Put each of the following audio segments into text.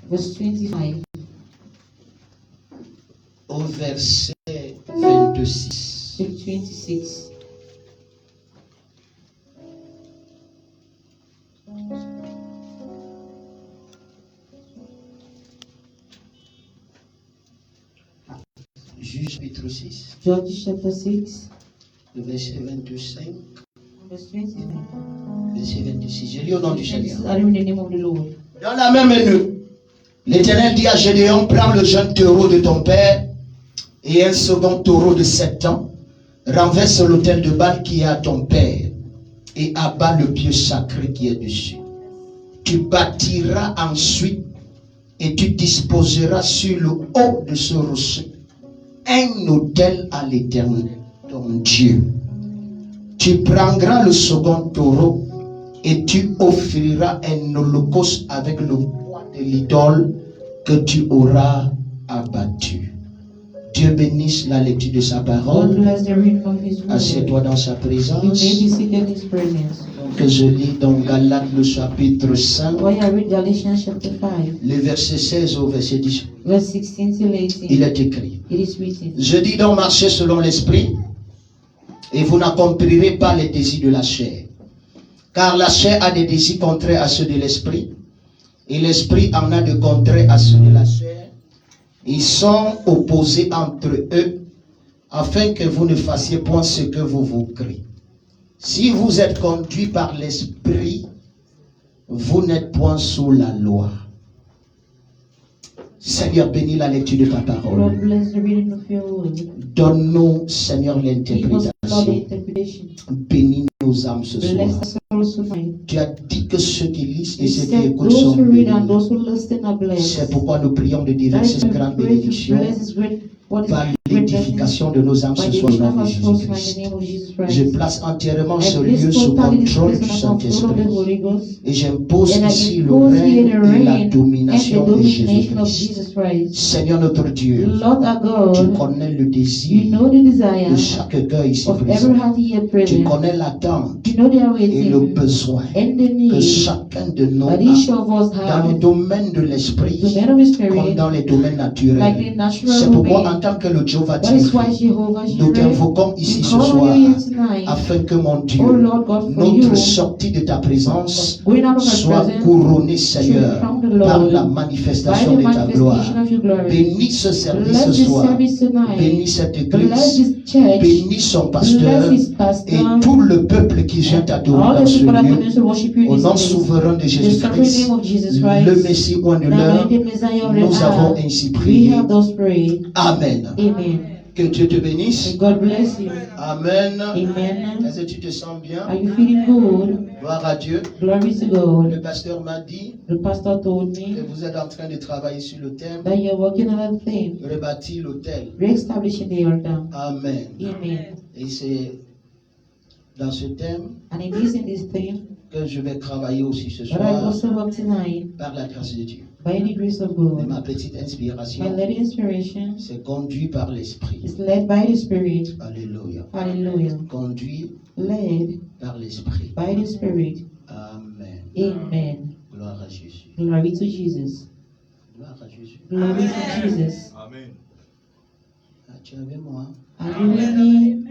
verse 25. Au verset 26. To 26. Juge chapitre 6, Judges chapter 6, le verset 25, verse 25. verset 26. Je lis au nom du Seigneur. I read in the name of the Lord. Dans la même année, l'Éternel dit à Gédéon, prends le jeune taureau de ton père et un second taureau de 7 ans, renverse l'autel de Baal qui est à ton père et abat le pieu sacré qui est dessus. Tu bâtiras ensuite et tu disposeras sur le haut de ce rocher un autel à l'Éternel, ton Dieu. Tu prendras le second taureau et tu offriras un holocauste avec le bois de l'idole que tu auras abattu. Dieu bénisse la lecture de sa God parole. bless the reading of His word. Assieds-toi dans sa You présence. may be seated in His presence. Que je lis dans Galates le chapitre 5, While I read Galatians chapter 5, le verset 16 au verset 18. verse 16 till 18. Il est écrit. It is written. Je dis donc marchez selon l'esprit et vous n'accomplirez pas les désirs de la chair. Car la chair a des désirs contraires à ceux de l'esprit et l'esprit en a de contraires à ceux de la chair. Ils sont opposés entre eux afin que vous ne fassiez point ce que vous voudrez. Si vous êtes conduit par l'esprit, vous n'êtes point sous la loi. Seigneur, bénis la lecture de ta parole. Lord bless the reading of your word. Donne-nous, Seigneur, Give us all the l'interprétation. interpretation. Bénis nos âmes ce soir. Bless us also tonight. Tu as dit que ceux qui lisent et You ceux qui said écoutent those sont who read and bénis. those who listen are blessed. C'est pourquoi nous prions de That déverser is cette why grande we pray to bénédiction bless this great, what is par great l'édification de nos âmes by ce the soir au addition nom of de our souls in the Jésus-Christ. name of Jesus Je Christ. place entièrement ce And lieu this sous totally this contrôle du place on the control of the Saint-Esprit. Holy Ghost. Et j'impose And I ici le impose here règne the et la reign and the domination de domination of Jésus-Christ. Jesus Christ. Seigneur notre Dieu, Lord our tu God, connais le you désir know the desire de chaque cœur ici of présent. every heart here Tu present. connais l'attente You know their et le waiting besoin and the que need chacun de nous that a each of us dans les have domaines de the l'esprit domain of the comme Spirit, dans les domaines like naturels. the natural C'est pourquoi en domain. tant que le Jéhovah That is why Jireh, Jehovah nous Jireh, t'invoquons ici we ce call on soir you here tonight. afin que mon Dieu, Oh Lord God, for notre you, sortie de ta présence going out of our soit presence, couronnée, should Seigneur, crown the par Lord la by manifestation the de ta gloire. manifestation of your glory. Bénis ce service Bless ce this soir. service tonight. Bénis cette Bless église. this church. Bénis son pasteur Bless his et pastor. tout le peuple qui vient t'adorer All dans the ce people that lieu. continue to worship you in Au this nom place. souverain de The sovereign Jésus-Christ, name of Jesus le Christ. Messie oint de The l'heure, anointed Messiah of the nous avons hour. ainsi We prié. have those prayed. Amen. Amen. Que Dieu te May bénisse. God bless you. Amen. Amen. Est-ce que tu te sens bien? Are you feeling good? Gloire à Dieu. Glory to Le God. pasteur m'a dit The pastor told que me vous êtes en train de travailler sur le thème, that you're working on that thing, rebâtir l'autel. re-establishing the altar. Amen. Amen. Et c'est dans ce thème And it is in this theme que je vais travailler aussi ce that I soir also work tonight par la grâce de Dieu. by the grace of Mais God. ma petite My inspiration, little inspiration c'est conduit par l'Esprit. is led by the Spirit. Alléluia. Hallelujah. Conduit Led par l'Esprit. by the Spirit. Amen. Amen. Gloire à Jésus. Glory to Jesus. Gloire à Jésus. Glory to Jesus. Amen. Ah, tu es avec moi? Are you with me?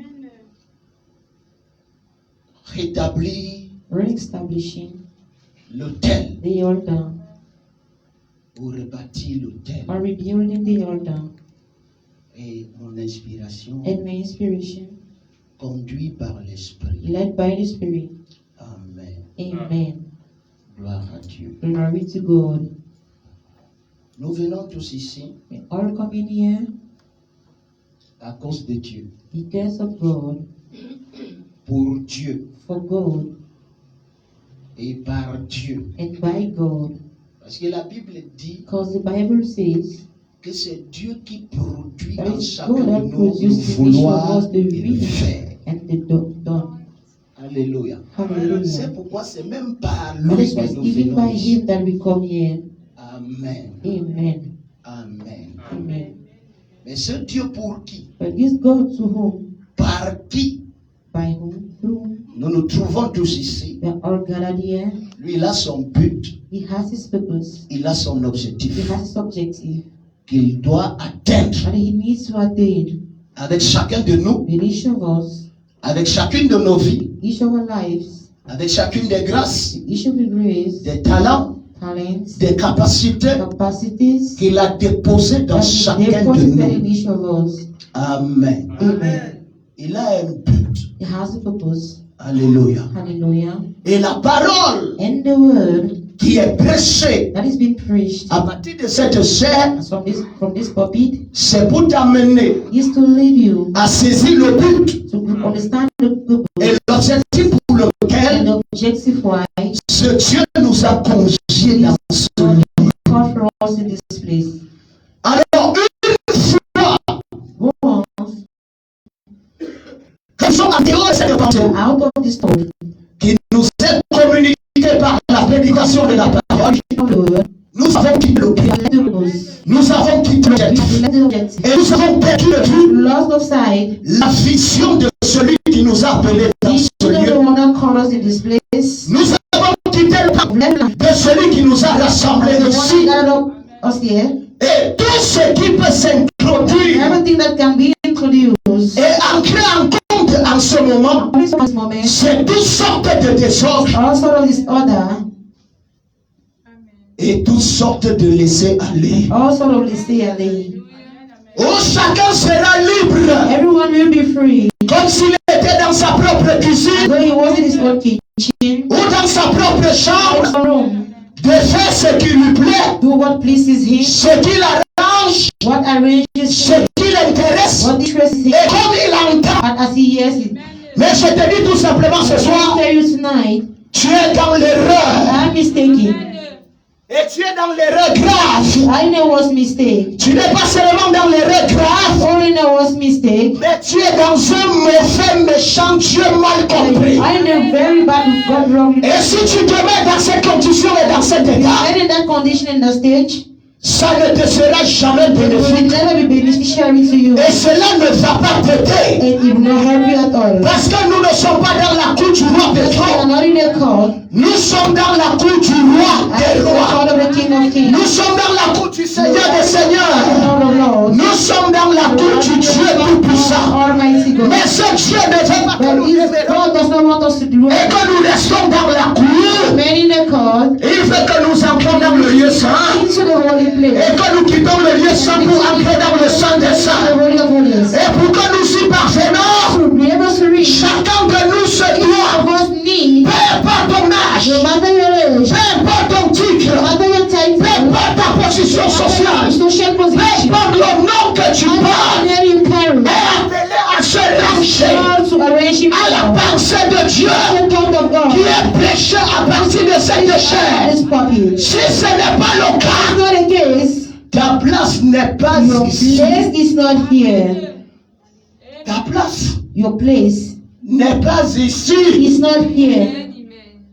Rétablir Re-establishing l'autel the altar ou rebâtir l'autel. or rebuilding the altar. Et mon inspiration, And my inspiration conduit par l'Esprit. led by the Spirit. Amen. Amen. Gloire à Dieu. Glory to God. Nous venons tous ici We all come in here à cause de Dieu, because of God, pour Dieu for God, et par Dieu. and by God. Parce que la Bible dit Because the Bible says que c'est Dieu qui produit that en it's chacun God de that nous le produces in each of vouloir us the et le will faire. and the done. Alléluia. C'est Hallelujah. pourquoi c'est même par That lui is why que it's nous even venons by ici. Him that we come here. Amen. Amen. Amen. Amen. Mais ce Dieu pour qui, But this God to whom, par qui By whom? Through whom? Nous nous trouvons tous ici. We are all gathered here. Lui, il a son but, He has his purpose. il a son He objectif has his objective. qu'il doit atteindre And he needs to attain avec chacun de nous, with each of us, avec chacune de nos vies, each of our lives, avec chacune des grâces, each of the grace, des talents, talents, des capacités capacities qu'il a déposées dans that he chacun de deposited in nous. each of us. Amen. Amen. Il a un but. He has a purpose. Alléluia. Hallelujah. Et la parole And the word qui est prêchée that is being preached à partir de cette chair, from this pulpit c'est pour t'amener is to lead you à saisir le but to understand the purpose et l'objectif pour and lequel the objective why ce Dieu nous a conviés dans ce lieu. God for us in this place. Alors, une fois Once que nous sommes en dehors de cette pensée out of this thought, qui nous est communiquée par la prédication de la parole, nous avons quitté le we but, have left the purpose, nous avons quitté we l'objectif have left the objective, et nous avons perdu de vue lost of sight. la vision de celui qui nous a appelés dans Each ce of the lieu. one that called us in this place, Nous avons quitté le but we left de celui qui nous a rassemblés the one ici. that gathered up us here. Et tout ce qui peut s'introduire Everything that can be introduced et entrer en compte en ce moment, at this moment, c'est toutes sortes de désordres all sort of disorder, et toutes sortes de laisser aller. all sort of lazy. Où chacun sera libre, Everyone will be free. comme s'il était dans sa propre cuisine Though he was in his own kitchen, ou dans sa propre in chambre, his own room, de faire ce qui lui plaît, do what pleases him, ce qui l'arrange, what arranges ce him, qui l'intéresse, what interests him, et comme il entend. and as he hears it. Mais je te dis tout simplement ce I soir, tell you tonight, tu es dans l'erreur. I'm mistaken. Et tu es dans l'erreur grave. I know what's mistake. Tu n'es pas seulement dans l'erreur grave, Only know what's mistake. mais tu es dans un mauvais, méchant Dieu mal compris. I know very bad God wrong. Et si tu te mets dans cette condition et dans cet état, And in that condition in the stage, ça ne te sera jamais it will bénéfique. never be beneficiary to you. Et cela ne va pas t'aider. And it will not help you at all. Parce que nous ne sommes pas dans la cour du roi des Because we are rois. not in the court. Nous sommes dans la cour du roi I des am the rois. court of the King of Kings. Nous sommes dans la cour du Seigneur des Seigneurs. Lord of Lords. Nous sommes dans la cour du Dieu Tout-Puissant. Almighty God. Mais ce Dieu ne veut pas que But nous this demeurions God does not want us to do et it. que nous restons dans la cour. Men in the court, Il veut que nous entrons dans le lieu saint into the holy et place, que nous quittons le lieu saint pour entrer dans le Saint des the Saints. holy of holies. Et pour que nous y parvenons, To be able to reach, chacun de nous se of doit, us need, peu importe ton âge, no matter your age, peu importe ton titre, no matter your peu title, importe ta position sociale, social peu position, importe le nom que tu portes, where you carry, est appelé à se lancer God to arrange à la himself. pensée de Dieu The thought of God qui est prêché à partir de cette chair. is puppy. Si ce n'est pas le It's cas, not a case. ta place n'est pas Your ici. place is not here. Ta place Your place n'est pas ici. is not here.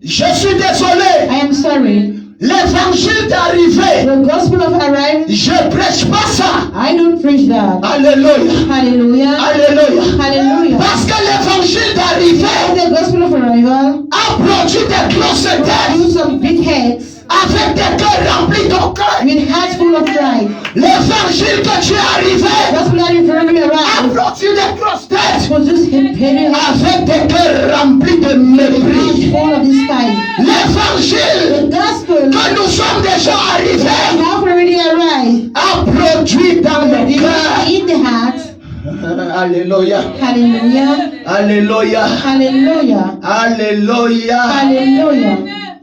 Je suis désolé. I am sorry. L'évangile d'arriver, The gospel of arrival, je prêche pas ça. I don't preach that. Alléluia. Hallelujah. Alléluia. Hallelujah. Parce que l'évangile d'arriver The gospel of arrival, a produit des grosses têtes do some big heads avec des cœurs remplis de cœur. with hearts full of pride. L'évangile que tu es The arrivé gospel that is very a arrival produit des grosses têtes produce him petty hearts avec des cœurs remplis de mépris. full of this kind. The L'évangile gospel que nous sommes déjà we arrivés have already arrived a produit dans le cœur. in the heart. Alléluia. Hallelujah. Alléluia. Hallelujah. Alléluia. Hallelujah.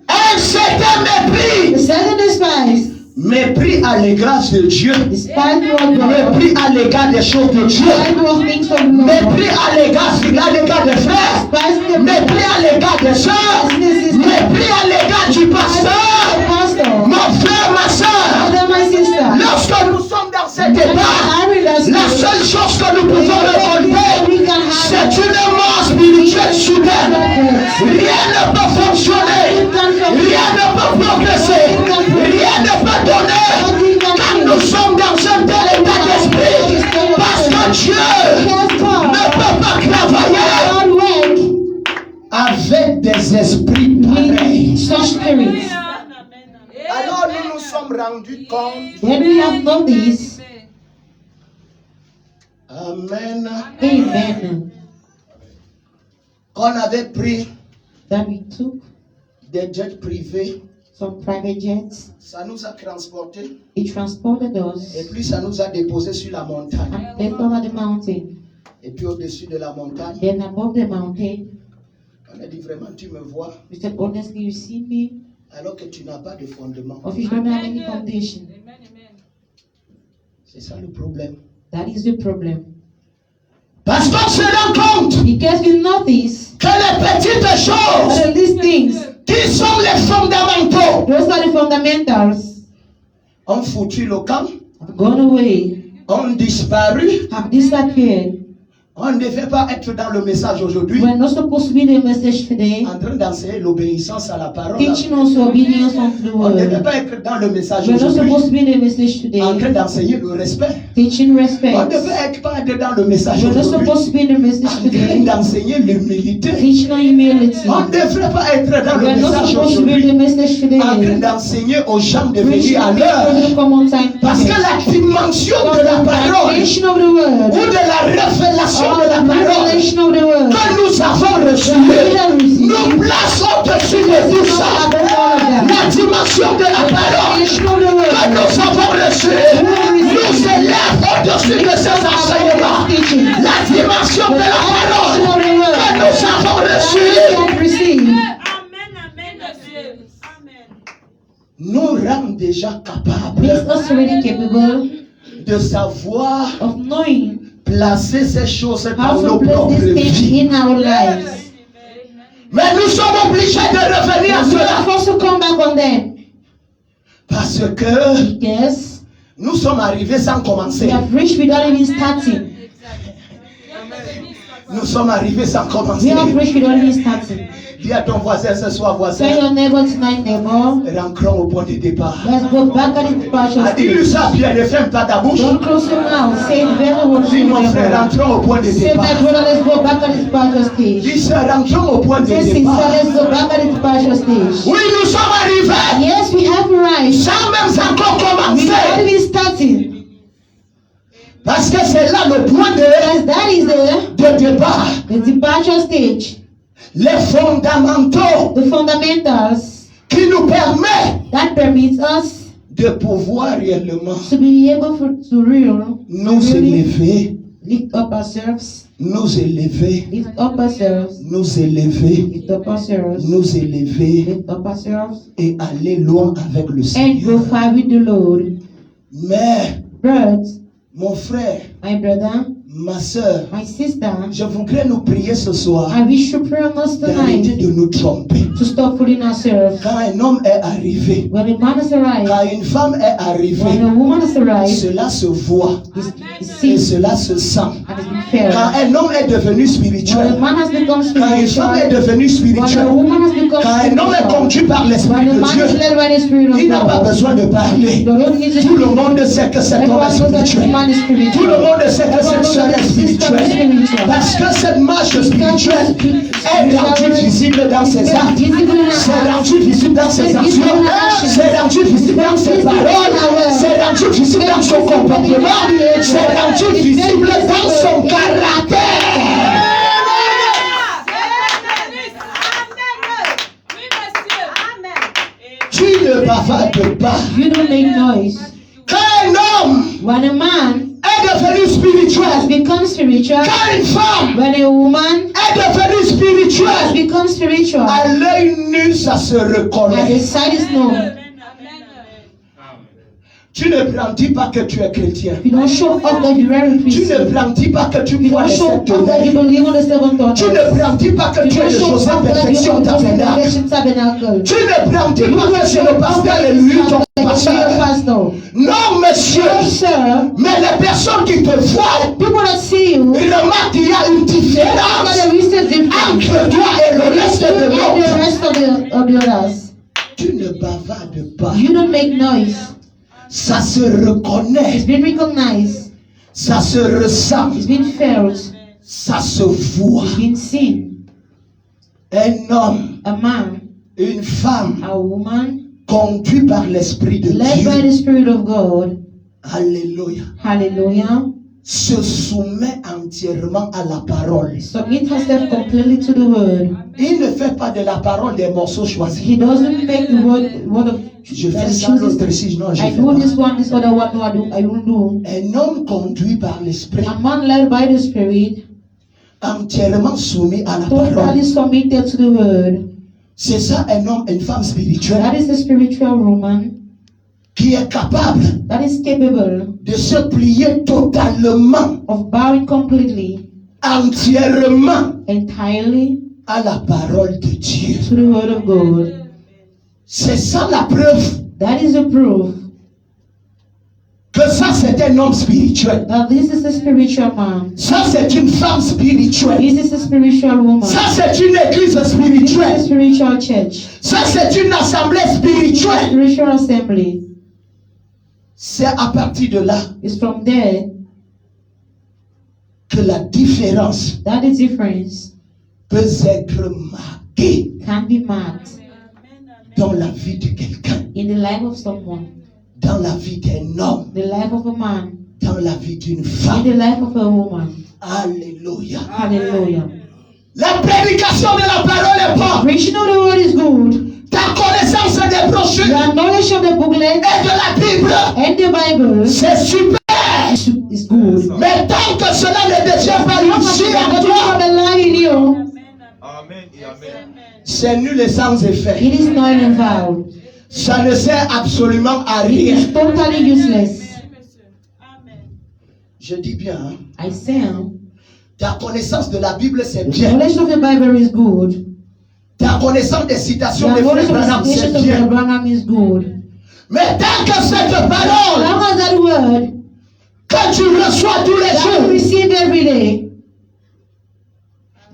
Un certain mépris. The second despise. Mépris à l'égard de Dieu. Despise of God. Mépris à l'égard des choses de Dieu. Despise of things of God. Mépris à l'égard des frères. Despise the Mépris à l'égard des sœurs. Mépris à l'égard du pasteur. pastor. Mon frère, ma soeur. Mother, my sister. Lorsque nous sommes dans cet état, I read that la story. seule chose que nous pouvons récolter, We can c'est have une mort spirituelle soudaine. Rien ne peut fonctionner. Rien ne peut progresser. Rien ne peut donner. Quand nous sommes dans un tel état d'esprit, parce que Dieu ne peut pas travailler rendu compte. Then we have noticed, Amen. amen, Qu'on avait pris that we took des jets privés, some private jets, ça nous a transportés it transported us et puis ça nous a déposés sur la montagne. and left over the mountain. Et puis au-dessus de la montagne, Then above the mountain, on a dit vraiment, tu me vois, we said, honestly, you see me, alors que tu n'as pas de fondement. or if you don't have any foundation. C'est ça le problème. That is the problem. Parce qu'on se rend compte Because you notice que les petites choses that these things, qui sont les fondamentaux those are the fundamentals, ont foutu le camp, have gone away, ont disparu. have disappeared. On ne devait pas être dans le message aujourd'hui We're not supposed to be the message today, en train d'enseigner l'obéissance à la parole. teaching also obedience unto the On ne devait word. pas être dans le message We're not aujourd'hui supposed to be the message en train today, d'enseigner le respect. teaching On ne respect. devait pas être dans le message We're not aujourd'hui supposed to be the message en train today, d'enseigner l'humilité. teaching on humility. On ne devrait pas être dans le We're not message supposed to be the aujourd'hui message en train today, d'enseigner aux gens de preaching venir à on l'heure. people to come on time. Parce que la dimension de la parole Revelation of the ou word, de la révélation de la parole revelation of the word, que nous avons reçue nous place au-dessus de tout ça. La dimension de la parole revelation of the que word, nous avons reçue nous élève au-dessus de ces enseignements. La dimension de la parole que nous avons reçue nous rend déjà makes capables us already capable de savoir of knowing placer ces choses how dans to nos place propres these things vies. in our lives. Mais nous sommes obligés de revenir à We cela are forced to come back on them parce que because nous sommes arrivés sans commencer. we have reached without even starting. Nous sommes arrivés sans We commencer. have reached without even starting. Dis à ton voisin ce soir, voisin, Tell your neighbor tonight, neighbor, rentrons au point de départ. let's go back at the departure Dis-lui stage. ça bien, ne ferme pas ta bouche. Don't close your mouth. Say it very well. Dis mon frère, rentrons au point de Say, départ. my brother, let's go back at the departure stage. Dis ça, rentrons au point de Say, sister, départ. let's go back at the departure stage. Oui, nous sommes arrivés Yes, we have arrived. sans même encore We have commencer. even starting. Parce que c'est là le point Because that is de départ. the departure stage. Les fondamentaux The fundamentals qui nous permettent that permits us de pouvoir réellement to be able to nous really élever, lift up ourselves, nous élever, lift up ourselves, nous élever, lift up ourselves, nous élever lift up ourselves, et aller loin avec le and Seigneur. go far with the Lord. Mais, But, mon frère, my brother, ma soeur, my sister, je voudrais nous prier ce soir I wish to pray on us d'arrêter tonight de nous tromper. to stop fooling ourselves. Quand un homme est arrivé, When a man has arrived, quand une femme est when arrivée, a woman has arrived, cela se voit is et seen cela se sent. and is been Quand felt. un homme est devenu When a spirituel, man has become quand une femme est spiritual, devenue when a spirituelle, woman has become quand un homme est spiritual, conduit par l'Esprit when a de man is Dieu, led by the Spirit of il n'a pas God, besoin de parler. you don't need to Tout le monde sait que cet homme everyone est knows that this spirituel. man is spiritual. Tout le monde sait que Everyone cette knows soeur that est this sister is spirituelle. spiritual. Parce que cette marche spirituelle est rendue visible dans ses actes. C'est rendu visible dans ses actions. C'est rendu visible dans ses paroles. C'est rendu visible dans son comportement. C'est rendu visible dans son caractère. Tu ne bavardes pas. You don't make noise. Quand un homme When a man est devenu has spirituel, become spiritual, quand une femme when a woman est devenue has spirituelle, become spiritual, à l'œil nu, ça se and the reconnaît. sight is known. Tu ne brandis pas que tu es chrétien. You don't show off that you are a Tu ne Christian. brandis pas que tu You crois don't les show sept off that you tonnerres. believe on the seven daughters. Tu ne brandis pas que You tu es don't le show Joseph off that you Perfection are the Tabernacle. Revelation Tabernacle. Tu ne brandis pas que c'est le pasteur et lui ton pasteur. pastor. Non, monsieur. No, sir. Mais les personnes qui te voient, People that see you, remarquent qu'il y a une différence there is a difference entre toi et le reste de and the l'autre. rest of the others. Tu ne bavardes pas. You don't make noise. Ça se reconnaît. It's been recognized. Ça se ressent. It's been felt. Ça se voit. It's been seen. Un homme, A man, une femme a woman, conduit par l'Esprit de led by Dieu, the Spirit of God, alléluia, hallelujah, se soumet entièrement à la parole. submit herself completely to the word. Il ne fait pas de la parole des morceaux choisis. He doesn't make the word of Je that fais he ça, chooses. l'autre ici, non, je I fais do pas. this one, this other one, no, I won't do. Un homme conduit par l'Esprit, A man led by the Spirit, entièrement soumis à la totally parole. submitted to the word. C'est ça un homme, une femme That spirituelle is the spiritual woman qui est capable that is capable de se plier totalement, of bowing completely, entièrement entirely à la parole de Dieu. to the word of God. C'est ça la preuve That is the proof que ça c'est un homme spirituel. that this is a spiritual man. Ça c'est une femme spirituelle. This is a spiritual woman. Ça c'est une église This is a spirituelle. spiritual church. Ça c'est une assemblée A spirituelle. spiritual assembly. C'est à partir de là It's from there que la différence that the difference peut être marquée can be marked dans la vie de quelqu'un, in the life of someone, dans la vie d'un homme, the life of a man, dans la vie d'une in femme. the life of a woman. Alléluia. Hallelujah. La prédication de la parole est bonne. Preaching of the word is good. Ta connaissance des brochures Your knowledge of the booklet et de la Bible, and the Bible c'est super. is good. Mais tant que cela ne devient pas ici en toi, The lie in you, Amen et amen. c'est nul et sans effet. it is null and void. Ça ne sert absolument à It is rien. totally useless. Je dis bien, hein, I say, ta connaissance de la Bible, c'est the bien. knowledge of the Bible is good. Ta connaissance des citations The de knowledge Frère of Branham, the c'est citations of bien. the Branham is good. Mais tant que cette As parole long as that word que tu reçois tous les that you jours, receive every day,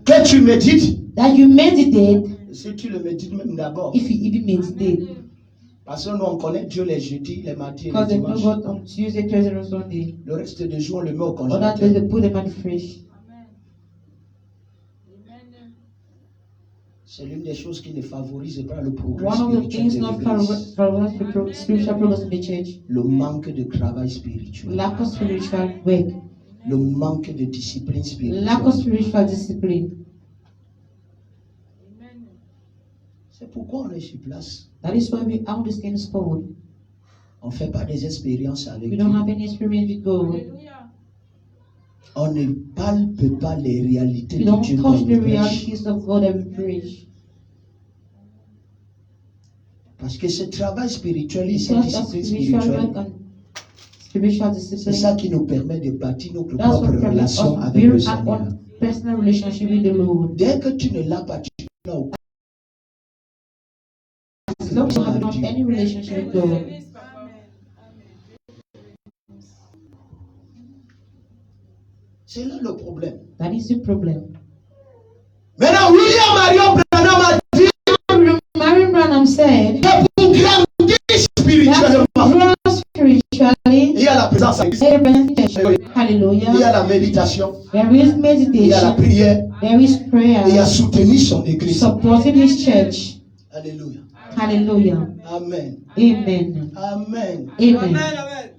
que tu médites, that you meditate, si tu le médites même d'abord, if you even meditate, parce que nous on connaît Dieu les jeudis, les mardis et because les they know dimanches. God on Tuesday, Thursday, or Sunday. Le reste des jours, on le met au Other days congélateur. they put them at the fridge. C'est l'une des choses qui ne favorise pas le progrès One of the spirituel things de not l'église. progress spiritual progress in the church, Le manque de travail spirituel. lack of spiritual work, Le manque de discipline lack of spirituelle. spiritual discipline. C'est pourquoi on est sur place. That is why we are on the same spot. On ne fait pas des expériences avec We Dieu. don't have any experience with God. On ne palpe pas les réalités We de don't Dieu touch comme the on prêche. realities of God that we preach. Parce que ce travail spirituel et cette Because of discipline spiritual spirituelle, work and spiritual c'est discipline, ça qui nous permet de bâtir notre that's propre what permits us relation to avec le build our Seigneur. own personal relationship with the Lord. Dès que tu ne l'as pas, tu n'as aucun. As long as you have not any relationship with God, C'est là le problème. that is the problem. Maintenant, William Marion Branham a dit Marion Branham said que pour grandir that spirituellement, to grow spiritually, il y a la présence à Christ, there is il y hallelujah, a la méditation, there is il y a la meditation, prière, there is prayer, et il y a soutenir son église. supporting his church. Alléluia. Hallelujah. Amen. Amen. Amen. Amen.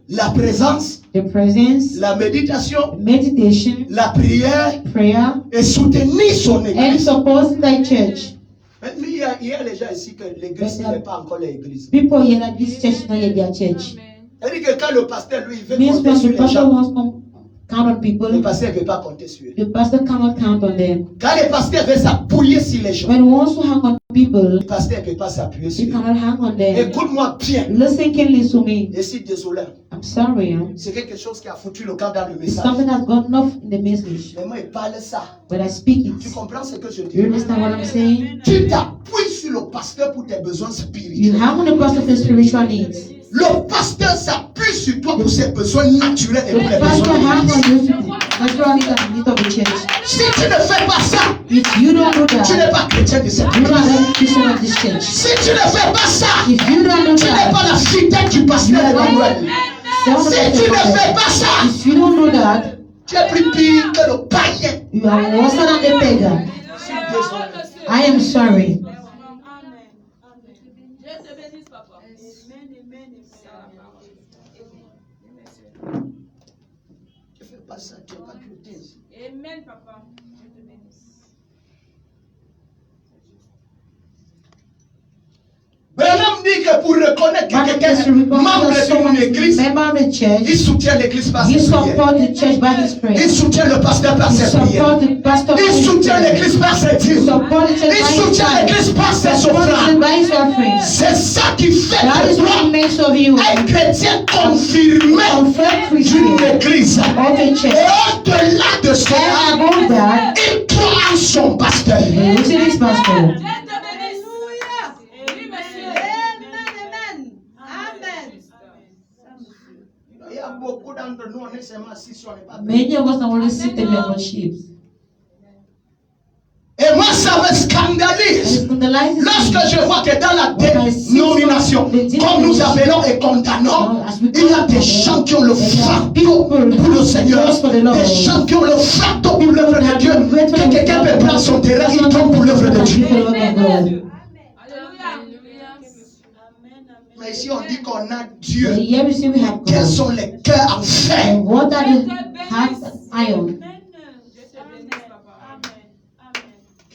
La présence, The presence, la méditation, meditation, la prière prayer, et soutenir son and église. supporting thy church. Mais il y a les gens ici que l'église n'est pas encore l'église. People here that this church is not yet their church. C'est-à-dire que quand le pasteur, lui, il veut Means compter when sur the les pastor gens, wants to count on le people, pasteur ne veut pas compter sur eux. the pastor cannot count on them. Quand le pasteur veut s'appuyer sur les gens, When he wants to hang on people, le pasteur ne peut pas s'appuyer he sur eux. cannot hang on them. Écoute-moi bien. Listen keenly to me. Et si désolé, I'm sorry. c'est quelque chose qui a foutu le camp dans le It's message. something that's gone off in the message. Mais moi, il parle ça. But I speak Tu it. comprends ce que je You dis? understand what I'm saying? Tu t'appuies sur le pasteur pour tes besoins You spirituels. hang on the pastor for spiritual needs. Le pasteur s'appuie sur toi pour ses besoins naturels et pour The les pastor besoins de hang on l'église. you natural needs and needs of the church. Si tu ne fais pas ça, If you don't do tu n'es that, pas chrétien de cette you are église. not a Christian of this church. Si tu ne fais pas ça, If you don't do tu n'es pas that, la fidèle du pasteur Emmanuel. don't Si tu ne fais pas ça, if you don't do that, tu es plus pire que le païen. you are worse than the pagan. Je suis désolé. I am sorry. Amen, papa. Dieu te bénisse. Branham dit que pour reconnaître que But quelqu'un as est to recognize membre someone d'une is église, a member of the il church, soutient l'église par you ses prières. support the church by his Il prayer. soutient le pasteur par You ses prières. support the pastor by Il his soutient prayer. l'église par ses You dîmes. support the church Il by his soutient tithes. l'église par ses You support the church offrandes. by his offerings. C'est ça qui fait That is de what toi makes of you un chrétien confirmé confirmed d'une Christian église. of a Et church. au-delà de cela, And above that, il croit en son pasteur. he is his pastor. Dieu te bénisse. Oui, monsieur. Il y a beaucoup d'entre nous, on est seulement assis sur les papiers. Many of us are only sitting on our sheep. Et moi, ça me And scandalise. it scandalizes Lorsque me. je vois que dans la dénomination, comme nous appelons et condamnons, il y a des gens qui ont le fardeau pour le Seigneur, des gens qui ont le fardeau pour l'œuvre de Dieu. Que quelqu'un peut prendre son terrain, il tombe pour l'œuvre de Dieu. Alléluia. Mais ici, on dit qu'on a Dieu. But here we see we have Quels God. sont les cœurs en fer? And what are the hearts of iron? Dieu te bénisse, papa.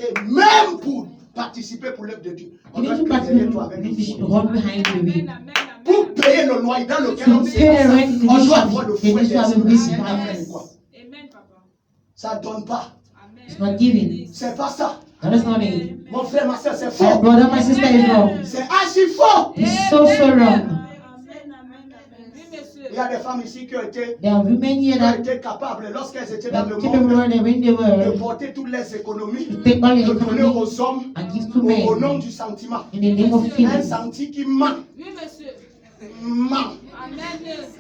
Et même pour participer pour l'œuvre de Dieu, on You doit need to être derrière toi participate. avec You should nous. run behind the wheel. Amen, amen, amen. Pour payer le loyer dans lequel on To s'est pay the rent, on doit avoir le they fouet need des to have a anciens reason. affaires, quoi. Amen, papa. Ça donne pas. Amen. It's not giving. C'est pas ça. That is not it. Mon frère, ma soeur, c'est My faux. brother, my sister is wrong. C'est archi faux. It's so wrong. Oui, monsieur. Il y a des femmes ici qui ont été, There are women here qui ont that été capables, lorsqu'elles étaient dans le keep them monde, running when they de were porter toutes les économies, to take all de the donner economy aux hommes and give to au nom men du sentiment. in the name of Un feeling. senti qui ment. Oui, monsieur. Ment. Amen.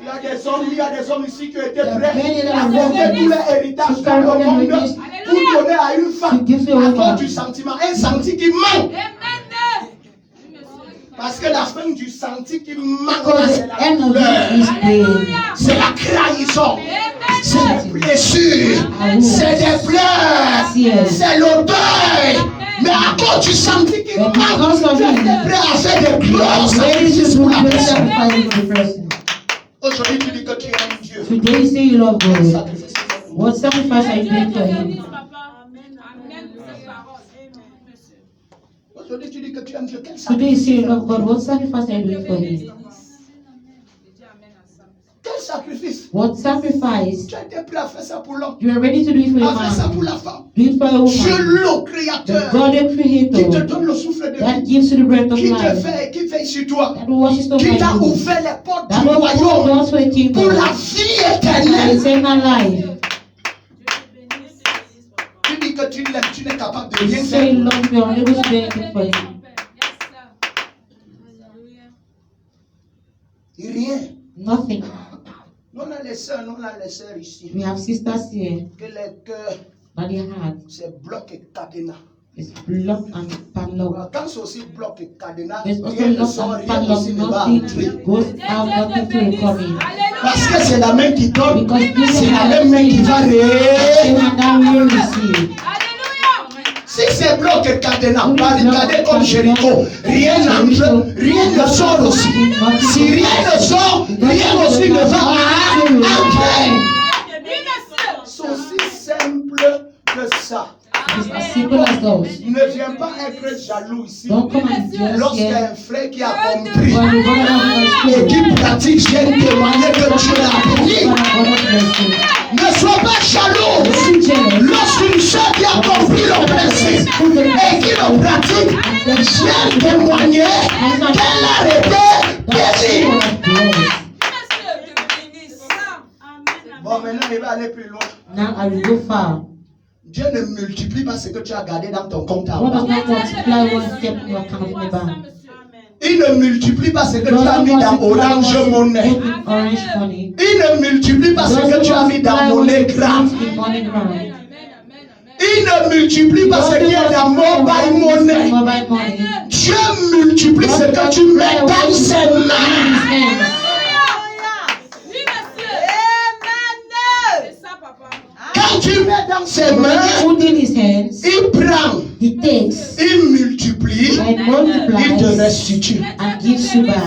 Il y a des hommes ici qui ont été There are prêts many that à are porter ready tout leur héritage to dans carry le all their monde riches pour donner à une femme to give to a à woman. cause du sentiment. Un senti qui ment. Amen. Oui, monsieur. Parce que la fin du senti qui ment, Because c'est the la end of douleur, it is pain. c'est la trahison, Amen. c'est des blessures, c'est des pleurs, Tears. c'est le deuil. Mais à cause du senti qui ment, But because of tu es it, prêt à faire des gros Ready sacrifices to pour do la great personne. sacrifices for the person. Aujourd'hui, tu dis que tu aimes Dieu. Today you say you love Quel God. sacrifice tu fais? What sacrifice are you Dieu doing te for Him? bénisse, papa. Amen pour cette parole. Amen, monsieur. Aujourd'hui, tu dis que tu aimes Dieu. Quel Today you sacrifice say tu you fais? love God. What sacrifice are you doing for Him? Je dis amen à ça. Quel sacrifice? What sacrifice? Tu as été prêt à faire ça pour l'homme, You are ready to do it for your à faire ça pour man. la femme. Do it for a Dieu, woman. le The Créateur, God the qui te Creator donne le souffle de that vie, gives you the breath of qui te life, fait, qui veille sur toi, that washes over qui t'a you, ouvert les portes that du will open royaume doors for a pour kingdom, la vie and éternelle. eternal life. Tu dis que tu l'aimes, tu n'es capable de You rien say you faire. love me, you're unable to do anything for Him. Rien. Nothing. Nous on a les sœurs ici, We have sisters here, que les cœurs, but their heart c'est bloc et cadenas. is locked and padlocked. Quand c'est aussi bloc et cadenas, There's also rien ne locked sort, and rien padlocked. aussi ne va Nothing entrer. goes out, nothing to come in. Parce que c'est la main qui donne, Because this c'est is la the même main qui va same réer. hand that will receive. Si c'est bloc et cadenas, barricadé comme Jéricho, rien n'entre, rien ne sort aussi. Si rien ne sort, rien aussi ne va entrer. C'est aussi simple que ça. It's as simple as those. Ne viens pas être jaloux ici. Don't come and jealous Lorsqu'il y a here. un frère qui a compris When the brother has et understood, qui pratique, viens témoigner que Dieu l'a béni. God has blessed Ne sois pas jaloux. you. Be jealous. Lorsqu'une soeur qui a compris le principe et qui le pratique, viens témoigner qu'elle a été bénie. God has blessed. Bon, maintenant, il va aller plus loin. Now I will go far. Dieu ne multiplie pas ce que tu as gardé dans ton compte à God does banque. not multiply what is kept in your account in the bank. Il ne multiplie pas ce que God tu as does mis not dans multiply Orange what is Money. put in orange money. Il ne multiplie pas ce que tu as mis dans Monnaie Grande. in money ground. Il ne multiplie pas ce qui est dans Mobile Money. Mobile money. Dieu multiplie ce que tu mets dans ses mains. Quand tu mets dans ses mains, Put in his hands, il prend, he takes il multiplie, and il te multiplies restitue. and gives you back.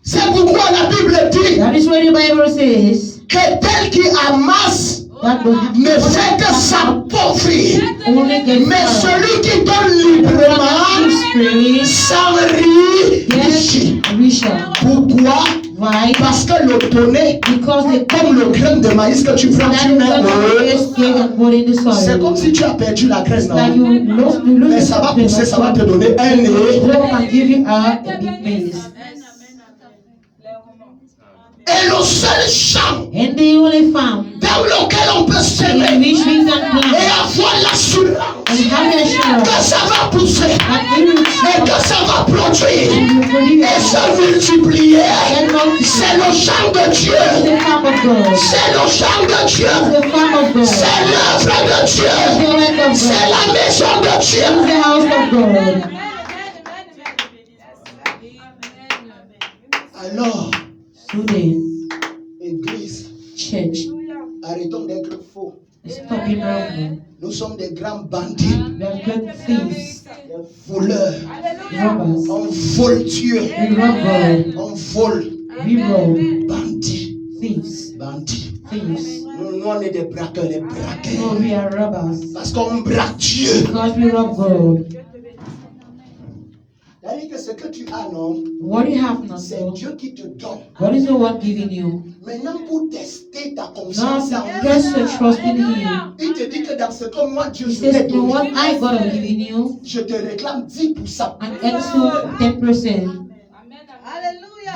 C'est pourquoi la Bible dit That is what the Bible says. que tel qui amasse That ne fait que s'appauvrir. only gets Mais power. celui qui donne librement Spirit s'enrichit. gets richer. Pourquoi? Why? Parce que le donner, Because the comme le grain de maïs que tu prends, that tu is mets what the dig and put in the c'est comme soil. si tu as perdu la graisse, Like non? you lose Mais ça va pousser, ça va te donner un nez. Grow and give you a big maize. Et le seul champ And the only farm dans lequel on peut in s'aimer which we can et plant avoir l'assurance and have que assurance ça va pousser that it will et que ça va produire and will produce et se multiplier. and multiply. C'est le champ de Dieu. The farm of God. C'est le champ de Dieu. The farm of God. C'est l'œuvre de The Dieu. work of C'est God. la maison de Dieu. The house of God. Alors, So then, Église, church, arrêtons d'être faux. stop being wrong. Nous sommes des grands bandits, We are good thieves, des voleurs. robbers. On vole Dieu. We rob God. On vole. We rob. Bandits. Thieves. Bandits. Thieves. Nous, on est des braqueurs, des Oh, braqueurs. we are robbers. Parce qu'on braque Dieu. Because we rob God. C'est-à-dire que ce que tu as, non, What you have not, c'est so Dieu qui te donne. what is the one giving you? Maintenant, pour tester ta Now, confiance en test your trust in Him. il te dit que dans ce que moi, Dieu, He je t'ai says, the what donné, I God have given you, je te réclame 10%. and also 10%.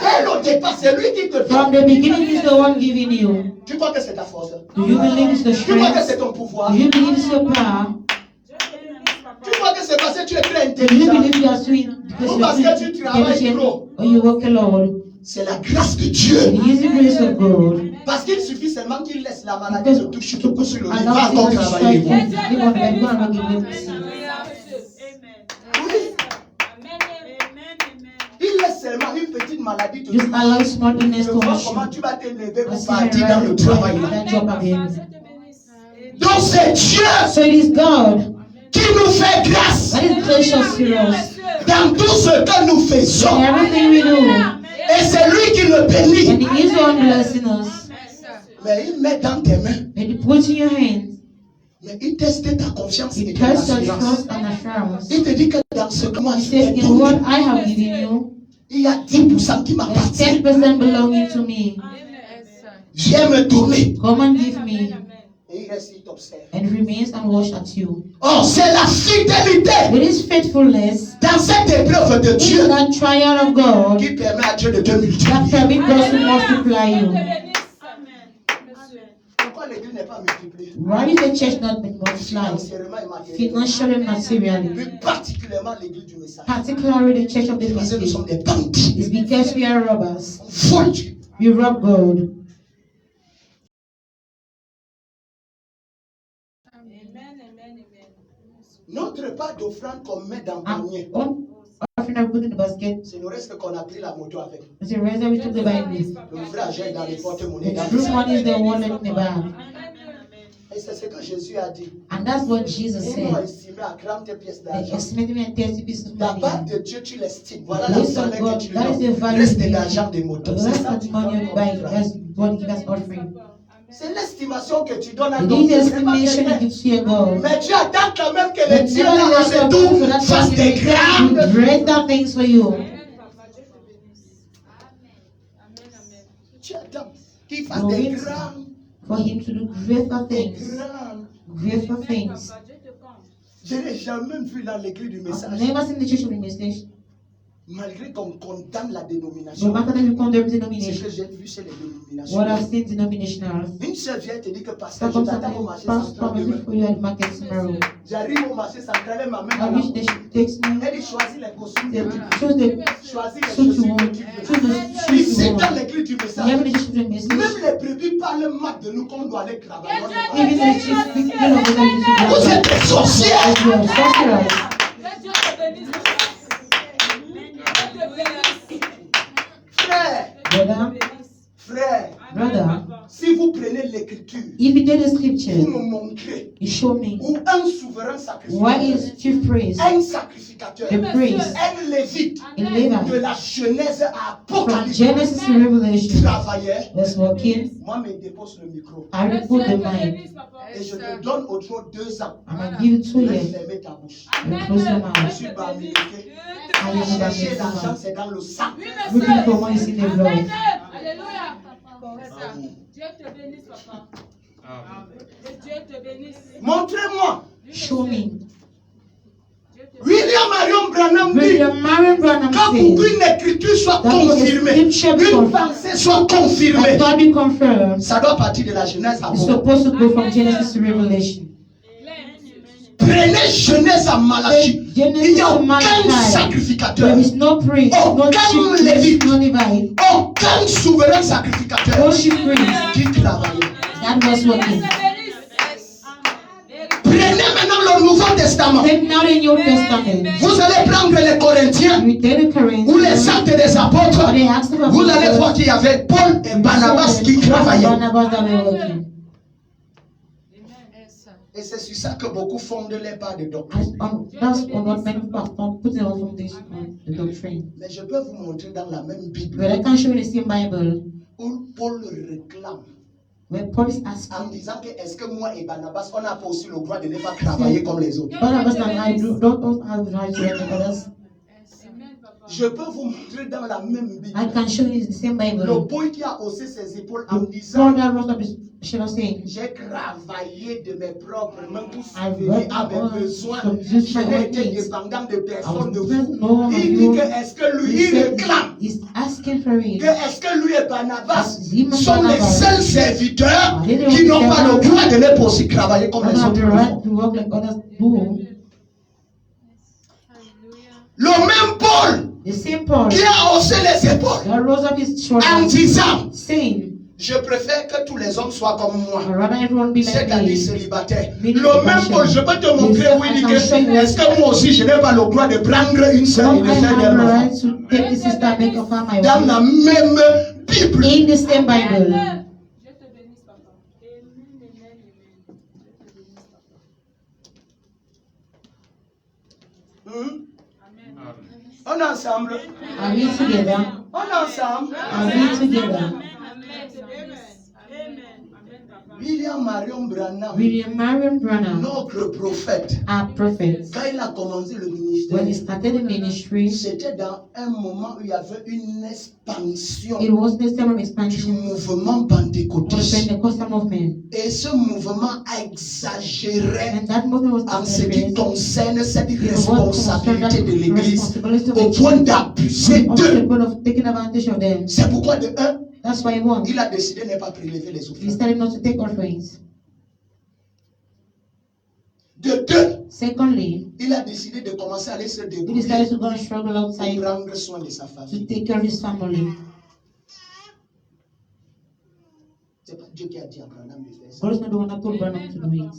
Dès le départ, c'est lui qui te From donne. the beginning, He's the one giving you. Tu crois que c'est ta force? Do you believe it's the Tu crois que strength? c'est ton pouvoir? Do you believe it's your power? Tu crois que c'est parce que tu es très Do you intelligent? believe you are sweet because Ou you are parce que tu travailles intelligent trop? or you work alone? C'est la grâce de Dieu. It is the grace of God. Parce qu'il suffit seulement qu'il laisse la maladie te toucher, te couche sur le lit. Allow Va encore Jesus to travailler. strike you. Live on bed, go and work in mercy. Il laisse seulement une petite maladie te Just toucher. allow small illness Je to vois wash comment you. tu vas te lever And pour see partir dans le him travail. right that job again. Donc c'est Dieu So it is God qui nous fait grâce that is gracious to us. dans tout ce que nous In faisons. everything we do. Et c'est lui qui le bénit. And He is the one blessing us. Mais il met dans tes mains. And He puts in your hands. Mais il teste ta confiance et He ton tests your assurance. trust and assurance. Il te dit que dans ce que moi He je t'ai says, in what donné, I have given you, il y a 10% qui there's m'appartient. 10% belonging to me. Viens me donner. Come and give me. Et il reste, il t'observe. And remains and watch at you. Oh, c'est la fidélité It is faithfulness dans cette épreuve de in Dieu that trial of God qui permet à Dieu de te that multiplier. permit God to multiply you. Pourquoi l'église n'est pas multipliée? Why is the church not been multiplied? Financièrement et matériellement. Financially and materially. Plus particulièrement l'église du message. Particularly the church of the Parce que nous message. sommes des bandits. It's because we are robbers. On vole Dieu. We rob God. Notre part d'offrande qu'on met dans le panier, One offering I put in the basket c'est le reste qu'on a pris la moto avec. is the rest that we took the Bible. Le vrai argent est dans les porte-monnaies. The dans true les one is the sacs. wallet in the bag. Et c'est ce que Jésus a dit. And that's what Jesus Ils m'ont said. estimé à 30 pièces They d'argent. estimated me at 30 pieces of La money. part de Dieu, tu l'estimes. Voilà The la grace of valeur God, que tu lui that is the donnes. value Reste of l'argent des the motos. rest C'est ça of que the tu money donnes you comme buy offrande. as God give us offering. C'est l'estimation que tu donnes à It ton is Dieu. the C'est pas estimation you quelqu'un. give to your God. Mais tu attends quand même que les But dieux nevertheless, là, you tout do for that fassent person des do grandes. greater things for you. Tu attends qu'il fasse No, des it's- grandes. For Him to do greater Des things. grandes. Greater things. Je n'ai jamais vu dans l'église du I've message. never seen the church of the message. Malgré qu'on condamne la No dénomination. matter that you condemn C'est ce denomination. que j'ai vu chez les dénominations. What I've seen denominational. Une seule vient te dit que parce que Ça je comme ça, t'attends au marché passe central par demain. for you at market tomorrow. J'arrive au marché central, elle m'amène à I la wish they should text me. Elle dit choisis les costumes que They tu veux. choose the Choisis les suit you chaussures want. que tu veux. Choose the shoes Ici, you dans want. l'église du You message, have the church of the message. même les brebis parlent mal de nous qu'on doit aller travailler. Even the chief people of the church Vous êtes des sorcières. as well. Sorcerers. Frère, Brother, frère, brother, si vous prenez l'écriture If you take the pour scripture, me montrer you show me où un souverain what sacrificateur, is chief priest, un sacrificateur, the priest, un lévite in de Levi, la Genèse à from Apocalypse Genesis to Revelation, travaillait. was working. Moi, me dépose le micro I will put the mic, et je te donne autre 2 ans. and I give it to Laisse you. fermer ta bouche. You close your Je mouth. suis bamilité. I am Chercher the l'argent, c'est dans le sang. Looking for money is in the blood. Alléluia. Dieu te bénisse, papa. Et Dieu te bénisse. Montrez-moi. Show me. William Marion Branham dit William Marion Branham que pour said, qu'une écriture soit that is a confirmée, scripture une confirmed. pensée soit And confirmée, God be confirmed. ça doit partir de la Genèse à It's Apocalypse. supposed to go from Genesis to Revelation. Prenez Genèse à Malachie. Il Genesis n'y a to aucun Malachi. sacrificateur, There is no priest, no Aucun chief Lévite. priest, no Levite, aucun souverain no sacrificateur chief priest qui travaillait. that was working. Prenez maintenant le Nouveau Testament. Take now the New Testament. Vous allez prendre les Corinthiens We take the ou les Corinthians. actes des apôtres. Or the Acts of Vous allez Apostles. voir qu'il y avait Paul et Barnabas qui travaillaient. Barnabas that were working. Et c'est sur ça que beaucoup fondent les pas de doctrine. That's what many pastors put their foundation on the doctrine. Mais je peux vous montrer dans la même Bible But I can show you the same Bible où Paul réclame where Paul is en asking, disant que est-ce que moi et Barnabas, on n'a pas aussi le droit de ne pas travailler comme les autres. Barnabas and I don't have the right to any others. Je peux vous montrer dans la même Bible I can show you the same le Bible. boy qui a haussé ses épaules en disant Paul that rose up his shoulder saying, j'ai travaillé de mes propres mains pour I've subvenir worked à mes on besoins. some just Je my n'ai own été needs. dépendant de I personne de was vous. no one of Il dit you. que est-ce que lui, He il said réclame he's asking for it. que est-ce que lui et Barnabas Him and sont les Barnabas seuls serviteurs are they the qui only n'ont pas le servants droit de ne pas aussi travailler comme don't les have autres the le right font. to work like others do. Le même Paul The same Paul qui a haussé les épaules that rose up his en shoulders disant saying, je préfère que tous les hommes soient comme moi. I'd rather everyone be like C'est-à-dire me. célibataire. Meaning Le même compassion. Paul, je peux te montrer où il dit que est-ce que moi aussi je n'ai pas le droit de prendre une sœur et Don't de I faire have d'elle the ma femme. right to take the sister and make of her my Dans la wife? même Bible. In the same Bible. Dieu te bénisse, papa. Amen, amen, amen. Dieu te bénisse, papa. Hmm? On est ensemble. Are we together? On est ensemble. Are we together? Amen, amen, amen. Amen, papa. William Marion Branham, William Marion Branham, notre prophète, our prophet, quand il a commencé le when he ministère, started the ministry, c'était dans un moment où il y avait une expansion it was the time of du expansion mouvement of the pentecôtiste. Pentecostal movement. Et ce mouvement exagérait And that movement was en ce qui exaggerated concerne cette in what responsabilité de concerned l'Église responsibility of au the point church, d'abuser of the d'eux. point of taking advantage of them. C'est pourquoi de un, That's why one, il a décidé de ne pas prélever les he offrandes. started not to take offerings. De deux, Secondly, il a décidé de commencer à aller se he débrouiller decided to go and struggle pour outside prendre soin de sa to famille. take care of his family. C'est pas Dieu qui a dit à Branham de faire ça. God is not the one that told Branham to do it.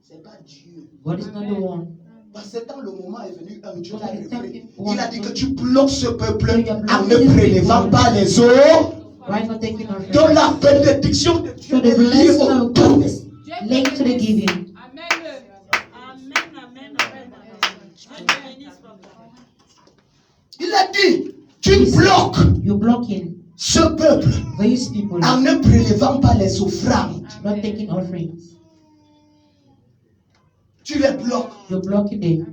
C'est pas Dieu. God is not the one. Parce que quand le moment est venu, un Dieu l'a Because repris. the time Il a dit que tu bloques ce peuple So you are en ne blocking these prélevant people. pas les eaux. Why not taking offerings? Donc la bénédiction de Dieu So the est liée blessing au of don. God is linked to the giving. Amen. Amen, amen, amen. Dieu te bénisse, papa. Il a dit, tu bloques You're blocking ce peuple these people, en ne prélevant pas les offrandes. not taking offerings. Tu les bloques. You're blocking them.